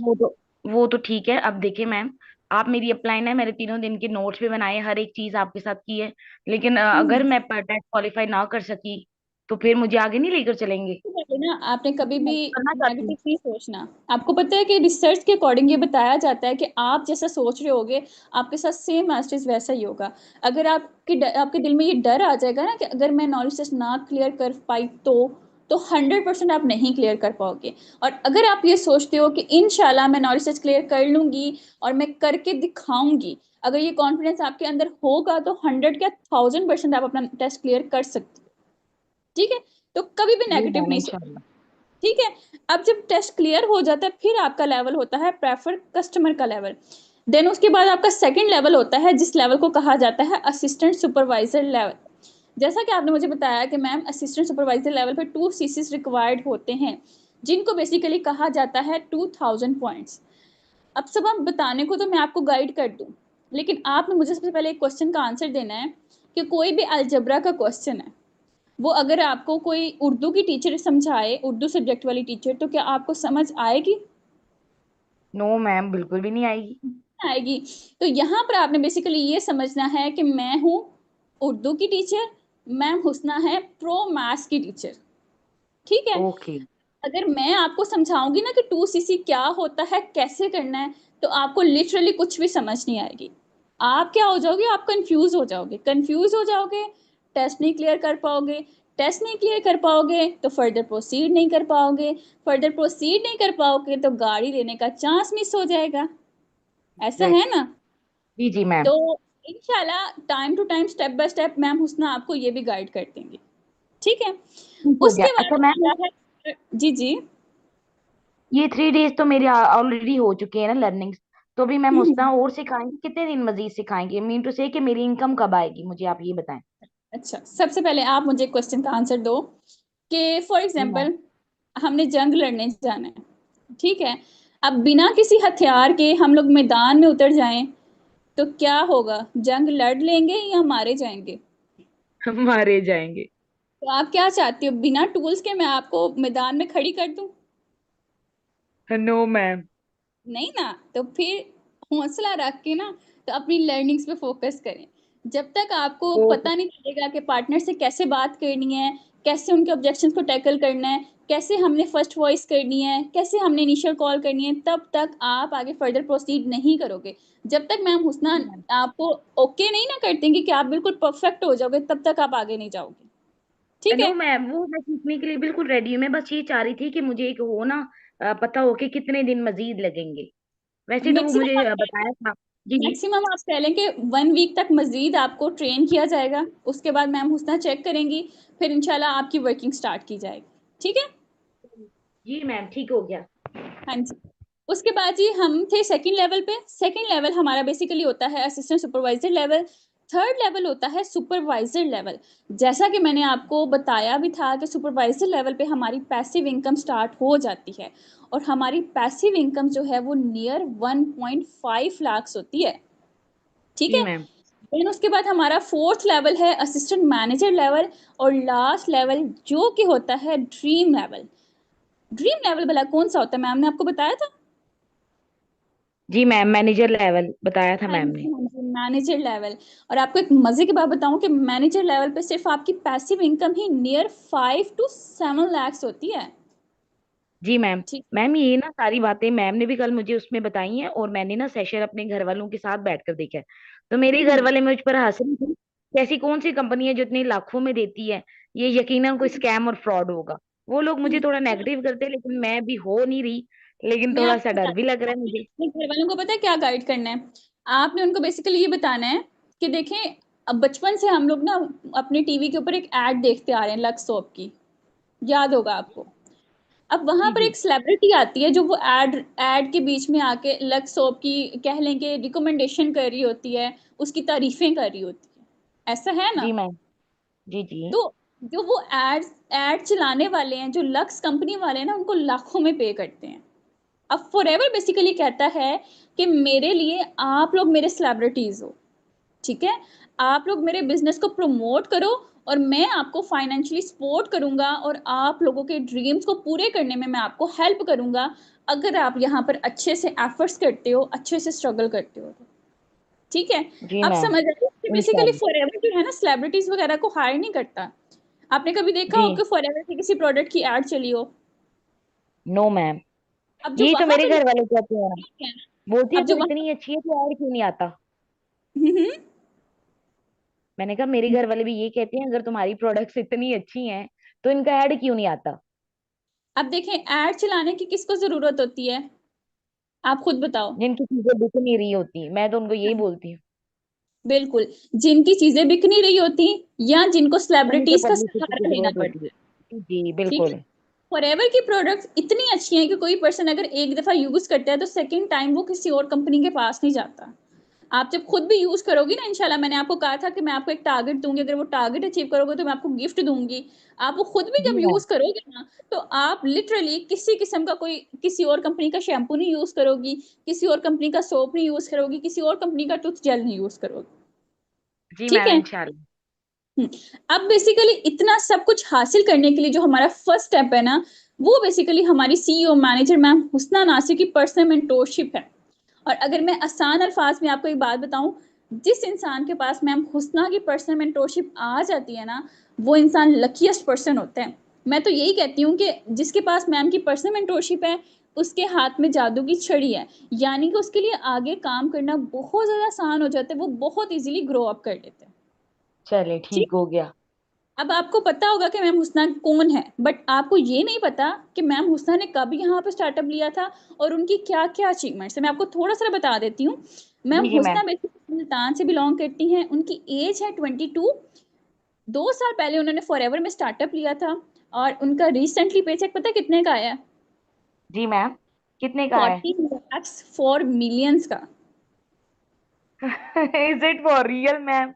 S2: वो तो ठीक है। अब देखिए मैम, आप मेरी अपलाइन है, मेरे तीनों दिन के नोट्स भी बनाए, हर एक चीज आपके साथ की है, लेकिन अगर
S1: हम्म।
S2: मैं टेस्ट क्वालिफाई ना कर सकी, तो फिर मुझे आगे नहीं लेकर चलेंगे,
S1: ना आपने कभी
S2: क्योंकि मैं
S1: भी
S2: करना चाहती हूँ।
S1: नेगेटिव नहीं सोचना। आपको पता है कि रिसर्च के अकॉर्डिंग ये बताया जाता है कि आप जैसा सोच रहे होगे आपके साथ सेम एस्टिस वैसा ही होगा। अगर आपके दिल में ये डर आ जाएगा ना कि अगर मैं नॉलेज टेस्ट ना क्लियर कर पाई तो 100% आप नहीं क्लियर कर पाओगे। और अगर आप ये सोचते हो कि इंशाल्लाह मैं नॉलेज टेस्ट क्लियर कर लूंगी और मैं करके दिखाऊंगी, अगर ये कॉन्फिडेंस आपके अंदर होगा तो 100 क्या 1000% आप अपना टेस्ट क्लियर कर सकते हो। ठीक है, तो कभी भी
S2: जी
S1: नेगेटिव
S2: मैम,
S1: नहीं।
S2: इंशाल्लाह।
S1: ठीक है, अब जब टेस्ट क्लियर हो जाता है फिर आपका लेवल होता है प्रेफर कस्टमर का लेवल। देन उसके बाद आपका सेकंड लेवल होता है जिस लेवल को कहा जाता है असिस्टेंट सुपरवाइजर लेवल। जैसा कि आपने मुझे बताया कि मैम असिस्टेंट सुपरवाइजर लेवल पे 2 CCs रिक्वायर्ड होते हैं, जिनको बेसिकली कहा जाता है 2000 पॉइंट्स। अब सब हम बताने को तो मैं आपको गाइड कर दूं, लेकिन आपने मुझे सबसे पहले एक क्वेश्चन का आंसर देना है कि कोई भी अलजबरा का क्वेश्चन है, वो अगर आपको कोई उर्दू की टीचर समझाए, उर्दू सब्जेक्ट वाली टीचर, तो क्या आपको समझ आएगी?
S2: नो मैम, बिल्कुल भी नहीं आएगी।
S1: आएगी। तो यहाँ पर आपने बेसिकली ये समझना है कि मैं हूँ उर्दू की टीचर, मैम हुस्ना है प्रो मैथ्स की टीचर। ठीक है,
S2: ओके।
S1: अगर मैं आपको समझाऊंगी ना कि 2 CC क्या होता है, कैसे करना है, तो आपको लिटरली कुछ भी समझ नहीं आएगी। आप क्या हो जाओगे, आप कंफ्यूज हो जाओगे, कंफ्यूज हो जाओगे, टेस्ट नहीं क्लियर कर पाओगे, टेस्ट नहीं क्लियर कर पाओगे तो फर्दर प्रोसीड नहीं कर पाओगे, फर्दर प्रोसीड नहीं कर पाओगे तो गाड़ी लेने का चांस मिस हो जाएगा। ऐसा है
S2: एग्जैक्ट।
S1: ना?
S2: जी जी मैम।
S1: तो इंशाल्लाह time to time step by step ma'am Husna आपको ये भी गाइड कर देंगे। ठीक है,
S2: ठीक हो गया।
S1: उसके
S2: अच्छा
S1: बाद
S2: मैम,
S1: आता है जी जी।
S2: ये 3 डेज तो मेरे ऑलरेडी हो चुके हैं ना लर्निंग्स, तो भी मैम उतना और सिखाएंगे, कितने दिन मजीद सिखाएंगे? मीन टू से कि मेरी इनकम कब आएगी, मुझे आप ये बताएं।
S1: अच्छा, सबसे पहले आप मुझे क्वेश्चन का आंसर दो कि फॉर
S2: जी मैम।
S1: एग्जांपल हमने जंग लड़ने जाना है। ठीक है, अब बिना किसी हथियार के हम लोग मैदान में उतर जाएं तो क्या होगा, जंग लड़ लेंगे या मारे जाएंगे?
S2: हम मारे जाएंगे।
S1: तो आप क्या चाहती हो, बिना टूल्स के मैं आपको मैदान में खड़ी कर दूं?
S2: No ma'am.
S1: नहीं ना, तो फिर हौसला रख के ना तो अपनी लर्निंग्स पे फोकस करें। जब तक आपको
S2: ओके।
S1: पता नहीं चलेगा कि पार्टनर से कैसे बात करनी है, कैसे उनके ऑब्जेक्शंस को टैकल करना है, कैसे हमने फर्स्ट वॉइस करनी है, कैसे हमने इनिशियल कॉल करनी है, तब तक आप आगे फर्दर प्रोसीड नहीं करोगे। जब तक मैम हुसना
S2: जी मैम।
S1: आपको ओके नहीं ना कर देंगी कि आप बिल्कुल परफेक्ट हो जाओगे, तब तक आप आगे नहीं जाओगे। ठीक
S2: नो
S1: है।
S2: मैम, वो मैं सीखने के लिए बिल्कुल रेडी हूँ। मैं बस ये चाह रही थी कि मुझे एक हो ना, पता हो कि कितने दिन मजीद लगेंगे। वैसे तो वो मुझे
S1: मैक्सिमम
S2: बताया था। जी जी।
S1: मैक्सिमम आप कह लें कि 1 वीक तक मजीद आपको ट्रेन किया जाएगा, उसके बाद मैम हुसना चेक करेंगी, फिर इंशाल्लाह आपकी वर्किंग स्टार्ट की जाएगी। ठीक है।
S2: जी मैम, ठीक हो गया।
S1: हाँ जी। उसके बाद जी हम थे सेकंड लेवल पे। सेकंड लेवल हमारा बेसिकली होता है assistant supervisor level. Third level होता है सुपरवाइजर लेवल। जैसा कि मैंने आपको बताया भी था कि सुपरवाइजर लेवल पे हमारी पैसिव इनकम स्टार्ट हो जाती है, और हमारी पैसिव इनकम जो है वो नियर 1.5 लाख होती है। ठीक
S2: जी
S1: है।
S2: मैम।
S1: देन उसके बाद हमारा फोर्थ लेवल है असिस्टेंट मैनेजर लेवल, और लास्ट लेवल जो कि होता है ड्रीम लेवल। ड्रीम लेवल भला कौन सा होता है, मैम ने आपको बताया था?
S2: जी मैम, मैनेजर लेवल बताया था
S1: हाँ
S2: मैम ने।
S1: जी, हाँ जी, मैनेजर लेवल। और आपको एक मजे की बात बताऊं कि मैनेजर लेवल पे सिर्फ आपकी passive income he near 5 to 7 lakhs होती है।
S2: जी मैम।
S1: ठीक।
S2: मैम, ये ना सारी बातें मैम ने भी कल मुझे उसमें बताई हैं, और मैंने ना सेशन अपने घर वालों के साथ बैठकर देखा है। तो मेरे घर
S1: हम्म।
S2: वाले मुझ पर हंस रहे थे कि ऐसी कौन सी कंपनी है जो इतने लाखों में देती है, ये यकीनन कोई स्कैम और फ्रॉड होगा। वो लोग मुझे थोड़ा
S1: चलो,
S2: नेगेटिव करते हैं, लेकिन मैं भी हो नहीं रही। लेकिन
S1: मैं
S2: थोड़ा सा
S1: आपको
S2: डर भी
S1: बताती
S2: लग रहा है
S1: हूँ,
S2: मुझे।
S1: अपने घर वालों को पता है क्या गाइड करना है। आपने उनको बेसिकली ये बताना है कि देखें, अब बचपन से हम लोग ना अपने टीवी के ऊपर एक एड देखते आ रहे हैं लक्स सोप की, याद होगा आपको। अब वहां
S2: जी
S1: पर
S2: जी।
S1: एक सेलिब्रिटी आती है जो वो एड एड के बीच में आके लक्स सोप की कह लेंगे रिकमेंडेशन कर रही होती है, उसकी तारीफें कर रही होती है, ऐसा है ना?
S2: जी मैम। जी जी।
S1: तो जो वो एड चलाने वाले हैं, जो लक्स कंपनी वाले हैं ना, उनको लाखों में पे करते हैं। अब फॉरएवर बेसिकली कहता है कि मेरे लिए आप लोग मेरे सेलिब्रिटीज हो, ठीक है, आप लोग मेरे बिजनेस को प्रमोट करो, और मैं आपको फाइनेंशियली सपोर्ट करूंगा, और आप लोगों के ड्रीम्स को पूरे करने में मैं आपको हेल्प करूंगा, अगर आप यहाँ पर अच्छे से एफर्ट्स करते हो, अच्छे से स्ट्रगल करते हो तो। ठीक है।
S2: जी
S1: आप
S2: मैम।
S1: समझ रहे हो कि बेसिकली
S2: इंशाल्लाह।
S1: फॉरएवर जो है ना सेलिब्रिटीज वगैरह को हायर नहीं करता। आपने कभी देखा
S2: जी।
S1: हो कि फॉरएवर की किसी प्रोडक्ट की एड चली हो?
S2: No ma'am.
S1: अब जो
S2: यही तो
S1: वहां
S2: मेरे
S1: पर
S2: घर वाले कहते हैं ना।
S1: लिखा है ना,
S2: बोलती है
S1: अब जो
S2: तू
S1: वहां
S2: इतनी अच्छी है तो और क्यों नहीं आता।
S1: हम्म।
S2: मैंने कहा मेरे घर वाले भी ये कहते हैं, अगर तुम्हारी प्रोडक्ट्स इतनी अच्छी हैं तो इनका ऐड क्यों नहीं आता।
S1: अब देखें, एड चलाने की किसको जरूरत होती है, आप खुद बताओ।
S2: जिनकी चीजें बिक नहीं रही होती, मैं तो उनको यही बोलती हूँ।
S1: बिल्कुल, जिनकी चीजें बिक नहीं रही होती, या जिनको
S2: उन्हीं को
S1: सेलिब्रिटीज का
S2: पब्लिसिटी की
S1: सहारा लेना
S2: जरूरत होती
S1: पड़ता है।
S2: है। जी
S1: ठीक है।
S2: बिल्कुल।
S1: फॉरएवर की प्रोडक्ट्स इतनी अच्छी हैं कि कोई पर्सन अगर एक दफा यूज करता है तो सेकंड टाइम वो किसी और कंपनी के पास नहीं जाता। आप जब खुद भी यूज करोगी ना, इंशाल्लाह, मैंने आपको कहा था कि मैं आपको एक टारगेट दूंगी, अगर वो टारगेट अचीव करोगे तो मैं आपको गिफ्ट दूंगी। आप वो खुद भी
S2: जी
S1: जब
S2: मैम।
S1: यूज करोगे ना, तो आप लिटरली किसी किस्म का कोई किसी और कंपनी का शैम्पू नहीं यूज करोगी, किसी और कंपनी का सोप नहीं यूज करोगी, किसी और कंपनी का टूथ जेल नहीं यूज करोगी।
S2: जी
S1: ठीक
S2: मैम
S1: है।
S2: इंशाल्लाह।
S1: हम्म। अब बेसिकली इतना सब कुछ हासिल करने के लिए जो हमारा फर्स्ट स्टेप है ना, वो बेसिकली हमारी सीईओ मैनेजर मैम हुस्ना नासिर की पर्सनल मेंटोरशिप है। और अगर मैं आसान अल्फाज में आपको एक बात बताऊं, जिस इंसान के पास मैम हुस्ना की पर्सनल मेंटोरशिप आ जाती है ना, वो इंसान लकीएस्ट पर्सन होता है। मैं तो यही कहती हूँ कि जिसके पास मैम की पर्सनल मेंटोरशिप है, उसके हाथ में जादू की छड़ी है, यानी कि उसके लिए आगे काम करना बहुत ज्यादा आसान हो जाता है, वो बहुत इजीली ग्रो अप कर लेते हैं।
S2: चले
S1: ठीक।
S2: ठीक हो गया।
S1: अब आपको पता होगा कि मैम हुस्ना कौन है, बट आपको ये नहीं पता कि मैम हुस्ना ने कब यहाँ पे स्टार्टअप लिया था, और उनकी क्या क्या अचीवमेंट्स है। मैं आपको थोड़ा सा बता देती हूँ। मैम
S2: जी जी मैम।
S1: हुस्ना बेसिकली मुल्तान से बिलोंग करती हैं, उनकी एज है 22। 2 साल पहले उन्होंने फॉरएवर में स्टार्टअप लिया था, और उनका रिसेंटली पेचेक पता है कितने का आया?
S2: जी मैम, कितने का है?
S1: 40 lakhs फॉर मिलियंस का।
S2: Is it for real ma'am?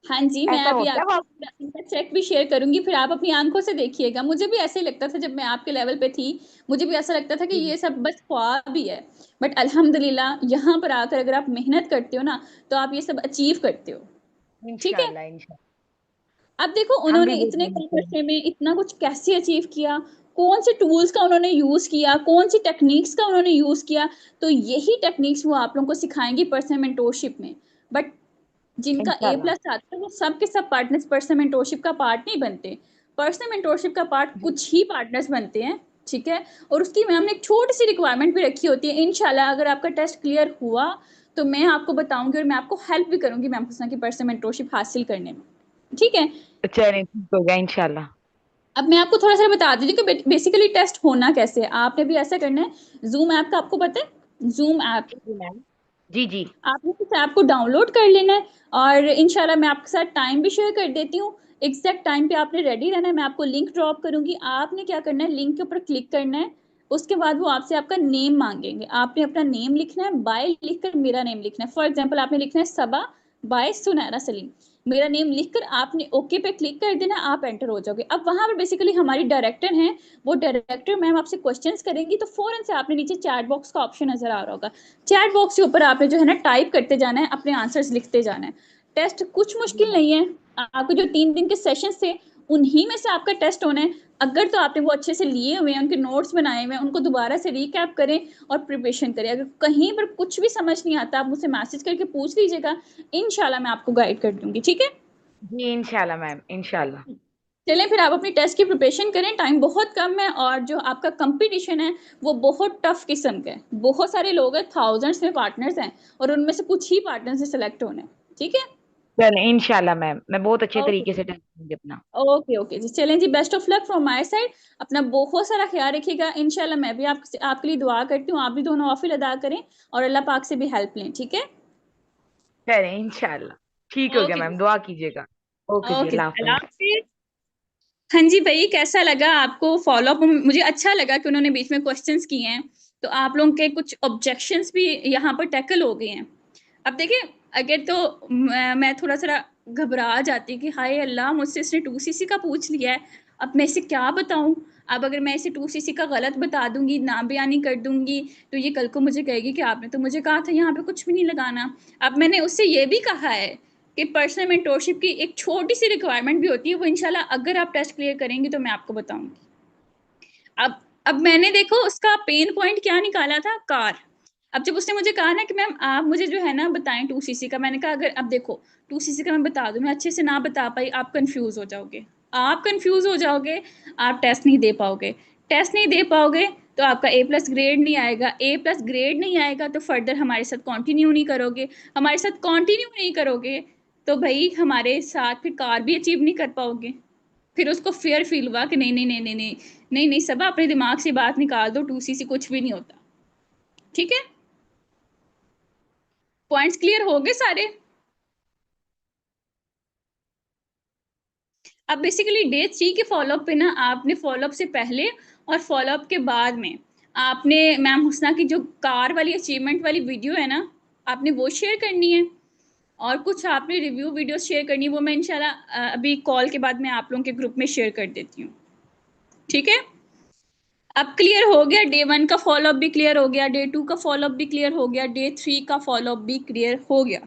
S1: हाँ जी, मैं
S2: ऐसा
S1: अभी
S2: होता है
S1: आपको
S2: बाप?
S1: इनका चेक भी शेयर करूंगी, फिर आप अपनी आंखों से देखिएगा। मुझे भी ऐसे ही लगता था जब मैं आपके लेवल पे थी, मुझे भी ऐसा लगता था कि
S2: जी।
S1: ये सब बस ख्वाब ही है। बट अल्हम्दुलिल्लाह यहाँ पर आकर अगर आप मेहनत करते हो ना, तो आप ये सब अचीव करते हो। ठीक है।
S2: इंशाल्लाह इंशाल्लाह।
S1: अब देखो
S2: हम
S1: उन्होंने
S2: भी बहुत
S1: इतने
S2: मेहनत
S1: कम
S2: करेंगे।
S1: अरसे में इतना कुछ कैसे अचीव किया, कौन से टूल्स का उन्होंने यूज किया, कौन सी टेक्निक्स का उन्होंने यूज किया, तो यही टेक्निक्स वो आप लोगों को सिखाएंगी पर्सनल मेंटोरशिप में। बट जिनका ए
S2: इंशाल्लाह।
S1: प्लस आता है वो सब के सब पार्टनर्स पर्सनल मेंटोरशिप का पार्ट नहीं बनते। पर्सनल मेंटोरशिप का पार्ट
S2: जी।
S1: कुछ ही पार्टनर्स बनते हैं। ठीक है। और उसकी मैम ने एक छोटी सी रिक्वायरमेंट भी रखी होती है, इनशाला अगर आपका टेस्ट क्लियर हुआ तो मैं आपको बताऊंगी, और मैं आपको हेल्प भी करूंगी मैम हुसना की पर्सनल मेंटोरशिप हासिल करने में। ठीक है।
S2: चलिए ठीक हो गया इंशाल्लाह।
S1: अब मैं आपको थोड़ा सा बता देती हूँ कि बेसिकली टेस्ट होना कैसे है। आपने भी ऐसा करना है, जूम ऐप का आपको पता है, जूम ऐप,
S2: जी जी मैम। जी जी।
S1: आपने इस ऐप को डाउनलोड कर लेना है। और इंशाल्लाह मैं आपके साथ टाइम भी शेयर कर देती हूँ, एग्जैक्ट टाइम पे आपने रेडी रहना है। मैं आपको लिंक ड्रॉप करूंगी, आपने क्या करना है, लिंक के ऊपर क्लिक करना है। उसके बाद वो आपसे आपका नेम मांगेंगे, आपने अपना नेम लिखना है, बाय लिखकर मेरा नेम लिखना है। फॉर एग्जाम्पल आपने लिखना है सबा बाय सुनैरा सलीम, मेरा नेम लिखकर आपने ओके पे क्लिक कर देना, आप एंटर हो जाओगे। अब वहां पर बेसिकली हमारी डायरेक्टर हैं, वो डायरेक्टर मैम आपसे क्वेश्चंस करेंगी, तो फौरन से आपने नीचे चैट बॉक्स का ऑप्शन नजर आ रहा होगा, चैट बॉक्स के ऊपर आपने जो है ना टाइप करते जाना है, अपने आंसर्स लिखते जाना है। टेस्ट कुछ
S2: जी
S1: मुश्किल
S2: मैम।
S1: नहीं है, आपको जो 3 दिन के सेशन थे उन्हीं में से आपका टेस्ट होना है। अगर तो आपने वो अच्छे से लिए हुए हैं, उनके नोट्स बनाए हुए हैं, उनको दोबारा से रिकैप करें और प्रिपरेशन करें। अगर कहीं पर कुछ भी समझ नहीं आता, आप मुझसे मैसेज करके पूछ लीजिएगा, इंशाल्लाह मैं आपको गाइड कर दूंगी, ठीक है।
S2: जी इंशाल्लाह मैम इंशाल्लाह।
S1: चलें फिर आप अपनी टेस्ट की प्रिपरेशन करें, टाइम बहुत कम है और जो आपका कंपटीशन है वो बहुत टफ किस्म का है। बहुत सारे लोग हैं, थाउजेंड्स में पार्टनर्स हैं और उनमें से कुछ ही पार्टनर से सेलेक्ट होने हैं, ठीक है।
S2: चलें इंशाल्लाह मैम, मैं बहुत अच्छे
S1: ओके
S2: तरीके से टेस्ट दूंगी अपना।
S1: ओके ओके जी, चलें जी, best of luck from my side. अपना बहुत सारा ख्याल रखिएगा, इंशाल्लाह मैं भी आपके लिए दुआ करती हूँ, आप भी दोनों ऑफिल अदा करें और अल्लाह पाक से भी हेल्प लें, ठीक है।
S2: चलें इंशाल्लाह। ठीक हो गया
S1: ओके जी,
S2: मैम, दुआ कीजिएगा। ओके जी,
S1: ओके
S2: अल्लाह
S1: जी, अल्लाह
S2: हाफिज।
S1: हाफिज। हाँ जी भाई, कैसा लगा आपको फॉलो अप? मुझे अच्छा लगा कि उन्होंने बीच में क्वेश्चंस किए हैं, तो आप लोगों के कुछ ऑब्जेक्शंस भी यहाँ पर टैकल हो गए हैं। अब देखिए, अगर तो मैं थोड़ा सा घबरा जाती कि हाय अल्लाह, मुझसे इसने 2cc का पूछ लिया है, अब मैं इसे क्या बताऊं। अब अगर मैं इसे 2cc का गलत बता दूंगी, ना बयानी कर दूंगी, तो ये कल को मुझे कहेगी कि आपने तो मुझे कहा था यहाँ पे कुछ भी नहीं लगाना। अब मैंने उससे ये भी कहा है कि पर्सनल मेंटोरशिप की एक छोटी सी रिक्वायरमेंट भी होती है, वो इंशाल्लाह अगर आप टेस्ट क्लियर करेंगे तो मैं आपको बताऊंगी। अब मैंने देखो उसका पेन पॉइंट क्या निकाला था, कार। अब जब उसने मुझे कहा ना कि मैम आप मुझे जो है ना बताएं 2cc का, मैंने कहा अगर अब देखो 2cc का मैं बता दूं, मैं अच्छे से ना बता पाई, आप कंफ्यूज हो जाओगे, आप कंफ्यूज हो जाओगे, आप टेस्ट नहीं दे पाओगे, टेस्ट नहीं दे पाओगे तो आपका A+ ग्रेड नहीं आएगा, A+ ग्रेड नहीं आएगा तो फर्दर हमारे साथ कंटिन्यू नहीं करोगे, हमारे साथ कंटिन्यू नहीं करोगे तो भाई हमारे साथ फिर कार भी अचीव नहीं कर पाओगे। फिर उसको फेयर फील हुआ कि नहीं नहीं नहीं नहीं नहीं नहीं नहीं, सब अपने दिमाग से बात निकाल दो, 2cc कुछ भी नहीं होता, ठीक है। पॉइंट्स क्लियर हो गए सारे। अब बेसिकली डे 3 के फॉलोअप पे ना, आपने फॉलोअप से पहले और फॉलोअप के बाद में आपने मैम हुसना की जो कार वाली अचीवमेंट वाली वीडियो है ना, आपने वो शेयर करनी है। और कुछ आपने रिव्यू वीडियो शेयर करनी है, वो मैं इंशाल्लाह अभी कॉल के बाद मैं आप लोगों के ग्रुप में शेयर कर देती हूँ, ठीक है। अब क्लियर हो गया, डे 1 का फॉलोअप भी क्लियर हो गया, डे 2 का फॉलोअप भी क्लियर हो गया, डे 3 का फॉलोअप भी क्लियर हो गया।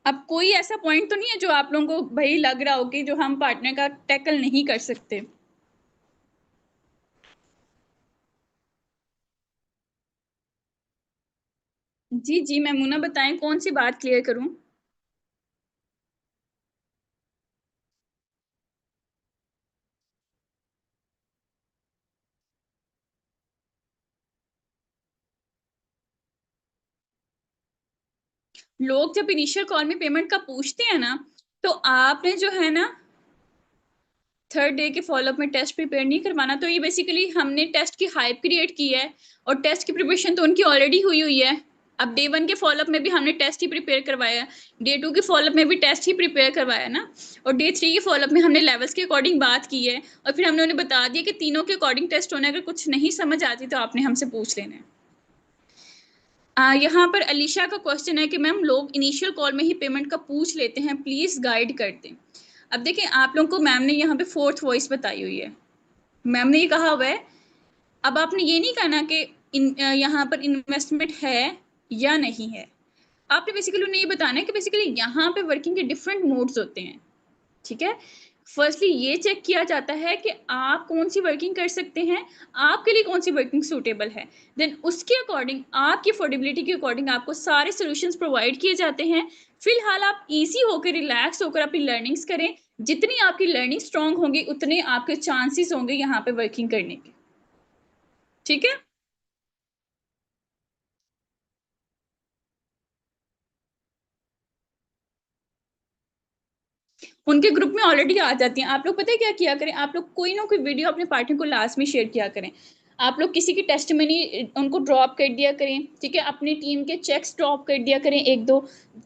S1: अब कोई ऐसा पॉइंट तो नहीं है जो आप लोगों को भाई लग रहा हो कि जो हम पार्टनर का टैकल नहीं कर सकते। जी जी मैमूना, बताएं कौन सी बात क्लियर करूं। लोग जब इनिशियल कॉल में पेमेंट का पूछते हैं ना, तो आपने जो है ना 3rd डे के फॉलोअप में टेस्ट प्रिपेयर नहीं करवाना। तो ये बेसिकली हमने टेस्ट की हाइप क्रिएट की है और टेस्ट की प्रिपरेशन तो उनकी ऑलरेडी हुई हुई है। अब डे 1 के फॉलोअप में भी हमने टेस्ट ही प्रिपेयर करवाया है, डे 2 के फॉलोअप में भी टेस्ट ही प्रिपेयर करवाया ना, और डे 3 के फॉलोअप में हमने लेवल्स के अकॉर्डिंग बात की है और फिर हमने उन्हें बता दिया कि तीनों के अकॉर्डिंग टेस्ट होना है, अगर कुछ नहीं समझ आती तो आपने हमसे पूछ लेना है। यहाँ पर अलीशा का क्वेश्चन है कि मैम लोग इनिशियल कॉल में ही पेमेंट का पूछ लेते हैं, प्लीज गाइड कर दें। अब देखिए, आप लोगों को मैम ने यहाँ पे 4th वॉइस बताई हुई है, मैम ने ये कहा हुआ है। अब आपने ये नहीं कहना कि यहाँ पर इन्वेस्टमेंट है या नहीं है, आपने बेसिकली उन्हें ये बताना है कि बेसिकली यहाँ पे वर्किंग के डिफरेंट मोड्स होते हैं, ठीक है। फर्स्टली ये चेक किया जाता है कि आप कौन सी वर्किंग कर सकते हैं, आपके लिए कौन सी वर्किंग सूटेबल है। देन उसके अकॉर्डिंग, आपकी अफोर्डेबिलिटी के अकॉर्डिंग आपको सारे सॉल्यूशंस प्रोवाइड किए जाते हैं। फिलहाल आप इजी होकर, रिलैक्स होकर अपनी लर्निंग्स करें। जितनी आपकी लर्निंग स्ट्रांग होंगी उतने आपके चांसेस होंगे यहाँ पे वर्किंग करने के, ठीक है। उनके ग्रुप में ऑलरेडी आ जाती हैं। आप लोग पता है क्या किया करें, आप लोग कोई ना कोई वीडियो अपने पार्टनर को लास्ट में शेयर किया करें। आप लोग किसी की टेस्टिमनी उनको ड्रॉप कर दिया करें, ठीक है, अपनी टीम के चेक्स ड्रॉप कर दिया करें एक दो।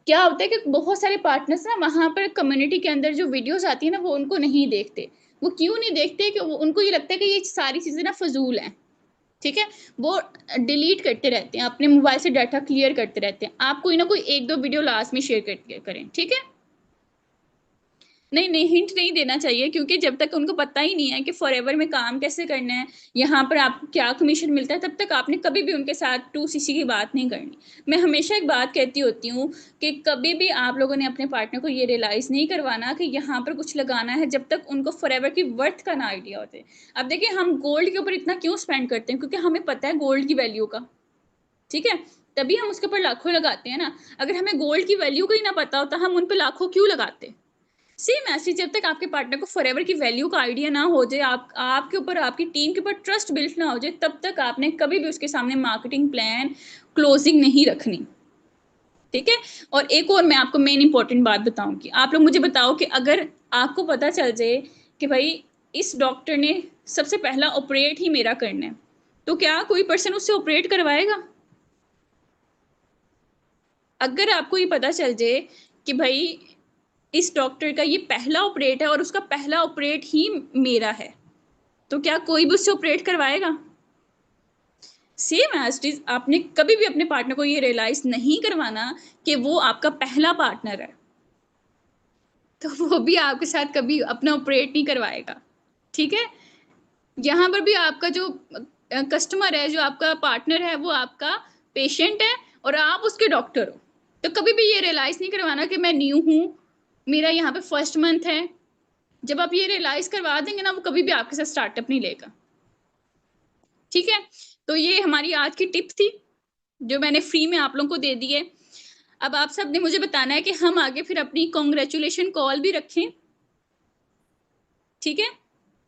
S1: क्या होता है कि बहुत सारे पार्टनर्स ना वहाँ पर कम्युनिटी के अंदर जो वीडियोस आती है ना वो उनको नहीं देखते। वो क्यों नहीं देखते कि उनको ये लगता है कि ये सारी चीज़ें ना फजूल हैं, ठीक है। वो डिलीट करते रहते हैं, अपने मोबाइल से डाटा क्लियर करते रहते हैं। आप कोई ना कोई एक दो वीडियो लास्ट में शेयर करें, ठीक है। नहीं नहीं, हिंट नहीं देना चाहिए, क्योंकि जब तक उनको पता ही नहीं है कि फॉरएवर में काम कैसे करना है, यहाँ पर आपको क्या कमीशन मिलता है, तब तक आपने कभी भी उनके साथ 2cc की बात नहीं करनी। मैं हमेशा एक बात कहती होती हूँ कि कभी भी आप लोगों ने अपने पार्टनर को ये रियलाइज नहीं करवाना कि यहाँ पर कुछ लगाना है, जब तक उनको फॉरएवर की वर्थ का ना आइडिया होते। अब देखिए, हम गोल्ड के ऊपर इतना क्यों स्पेंड करते हैं, क्योंकि हमें पता है गोल्ड की वैल्यू का, ठीक है, तभी हम उसके ऊपर लाखों लगाते हैं ना। अगर हमें गोल्ड की वैल्यू का ही ना पता होता, हम उन पर लाखों क्यों लगाते। सेम ऐसे जब तक आपके पार्टनर को फॉरएवर की वैल्यू का आइडिया ना हो जाए, आपके ऊपर, आपकी टीम के ऊपर ट्रस्ट बिल्ड ना हो जाए, तब तक आपने कभी भी उसके सामने मार्केटिंग प्लान क्लोजिंग नहीं रखनी, ठीक है। और एक और मैं आपको मेन इंपॉर्टेंट बात बताऊंगी। आप लोग मुझे बताओ कि अगर आपको पता चल जाए कि भाई इस डॉक्टर ने सबसे पहला ऑपरेट ही मेरा करना है, तो क्या कोई पर्सन उससे ऑपरेट करवाएगा? अगर आपको ये पता चल जाए कि भाई इस डॉक्टर का ये पहला ऑपरेट है और उसका पहला ऑपरेट ही मेरा है, तो क्या कोई भी उससे ऑपरेट करवाएगा? सेम एज इट इज, आपने कभी भी अपने पार्टनर को ये रियलाइज नहीं करवाना कि वो आपका पहला पार्टनर है, तो वो भी आपके साथ कभी अपना ऑपरेट नहीं करवाएगा, ठीक है। यहाँ पर भी आपका जो कस्टमर है, जो आपका पार्टनर है, वो आपका पेशेंट है और आप उसके डॉक्टर हो। तो कभी भी ये रियलाइज नहीं करवाना कि मैं न्यू हूँ, मेरा यहाँ पे फर्स्ट मंथ है। जब आप ये रियलाइज करवा देंगे ना, वो कभी भी आपके साथ स्टार्टअप नहीं लेगा, ठीक है। तो ये हमारी आज की टिप थी जो मैंने फ्री में आप लोगों को दे दी है। अब आप सब ने मुझे बताना है कि हम आगे फिर अपनी कॉन्ग्रेचुलेशन कॉल भी रखें, ठीक है।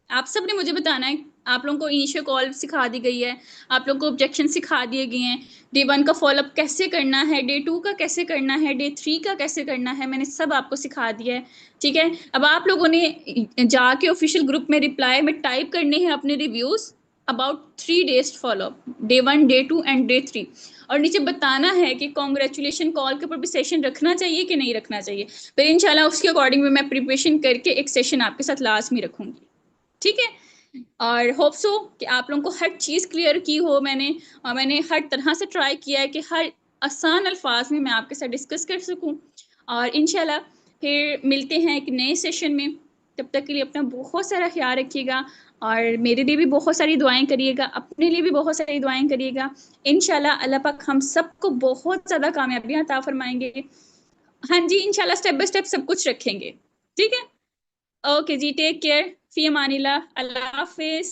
S1: आप सब ने मुझे बताना है, आप लोगों को इनिशियल कॉल सिखा दी गई है, आप लोगों को ऑब्जेक्शन सिखा दिए गए हैं, डे 1 का फॉलोअप कैसे करना है, डे 2 का कैसे करना है, डे 3 का कैसे करना है, मैंने सब आपको सिखा दिया है, ठीक है। अब आप लोगों ने जाके ऑफिशियल ग्रुप में रिप्लाई में टाइप करने हैं अपने reviews about 3 days follow up, day 1, day 2 and day 3, और नीचे बताना है कि कॉन्ग्रेचुलेशन कॉल के ऊपर भी सेशन रखना चाहिए कि नहीं रखना चाहिए। फिर इंशाल्लाह उसके अकॉर्डिंग में मैं प्रिपरेशन करके एक सेशन आपके साथ लास्ट में रखूंगी, ठीक है। और होप सो कि आप लोगों को हर चीज़ क्लियर की हो मैंने, और मैंने हर तरह से ट्राई किया है कि हर आसान अल्फाज में मैं आपके साथ डिस्कस कर सकूं। और इंशाल्लाह फिर मिलते हैं एक नए सेशन में। तब तक के लिए अपना बहुत सारा ख्याल रखिएगा और मेरे लिए भी बहुत सारी दुआएं करिएगा, अपने लिए भी बहुत सारी दुआएं करिएगा। इंशाल्लाह अल्लाह पाक हम सबको बहुत ज़्यादा कामयाबियाँ अता फरमाएंगे। हाँ जी, इंशाल्लाह स्टेप बाय स्टेप सब कुछ रखेंगे, ठीक है। ओके जी, टेक केयर, फी अमानिल्लाह, अल्लाह हाफिज।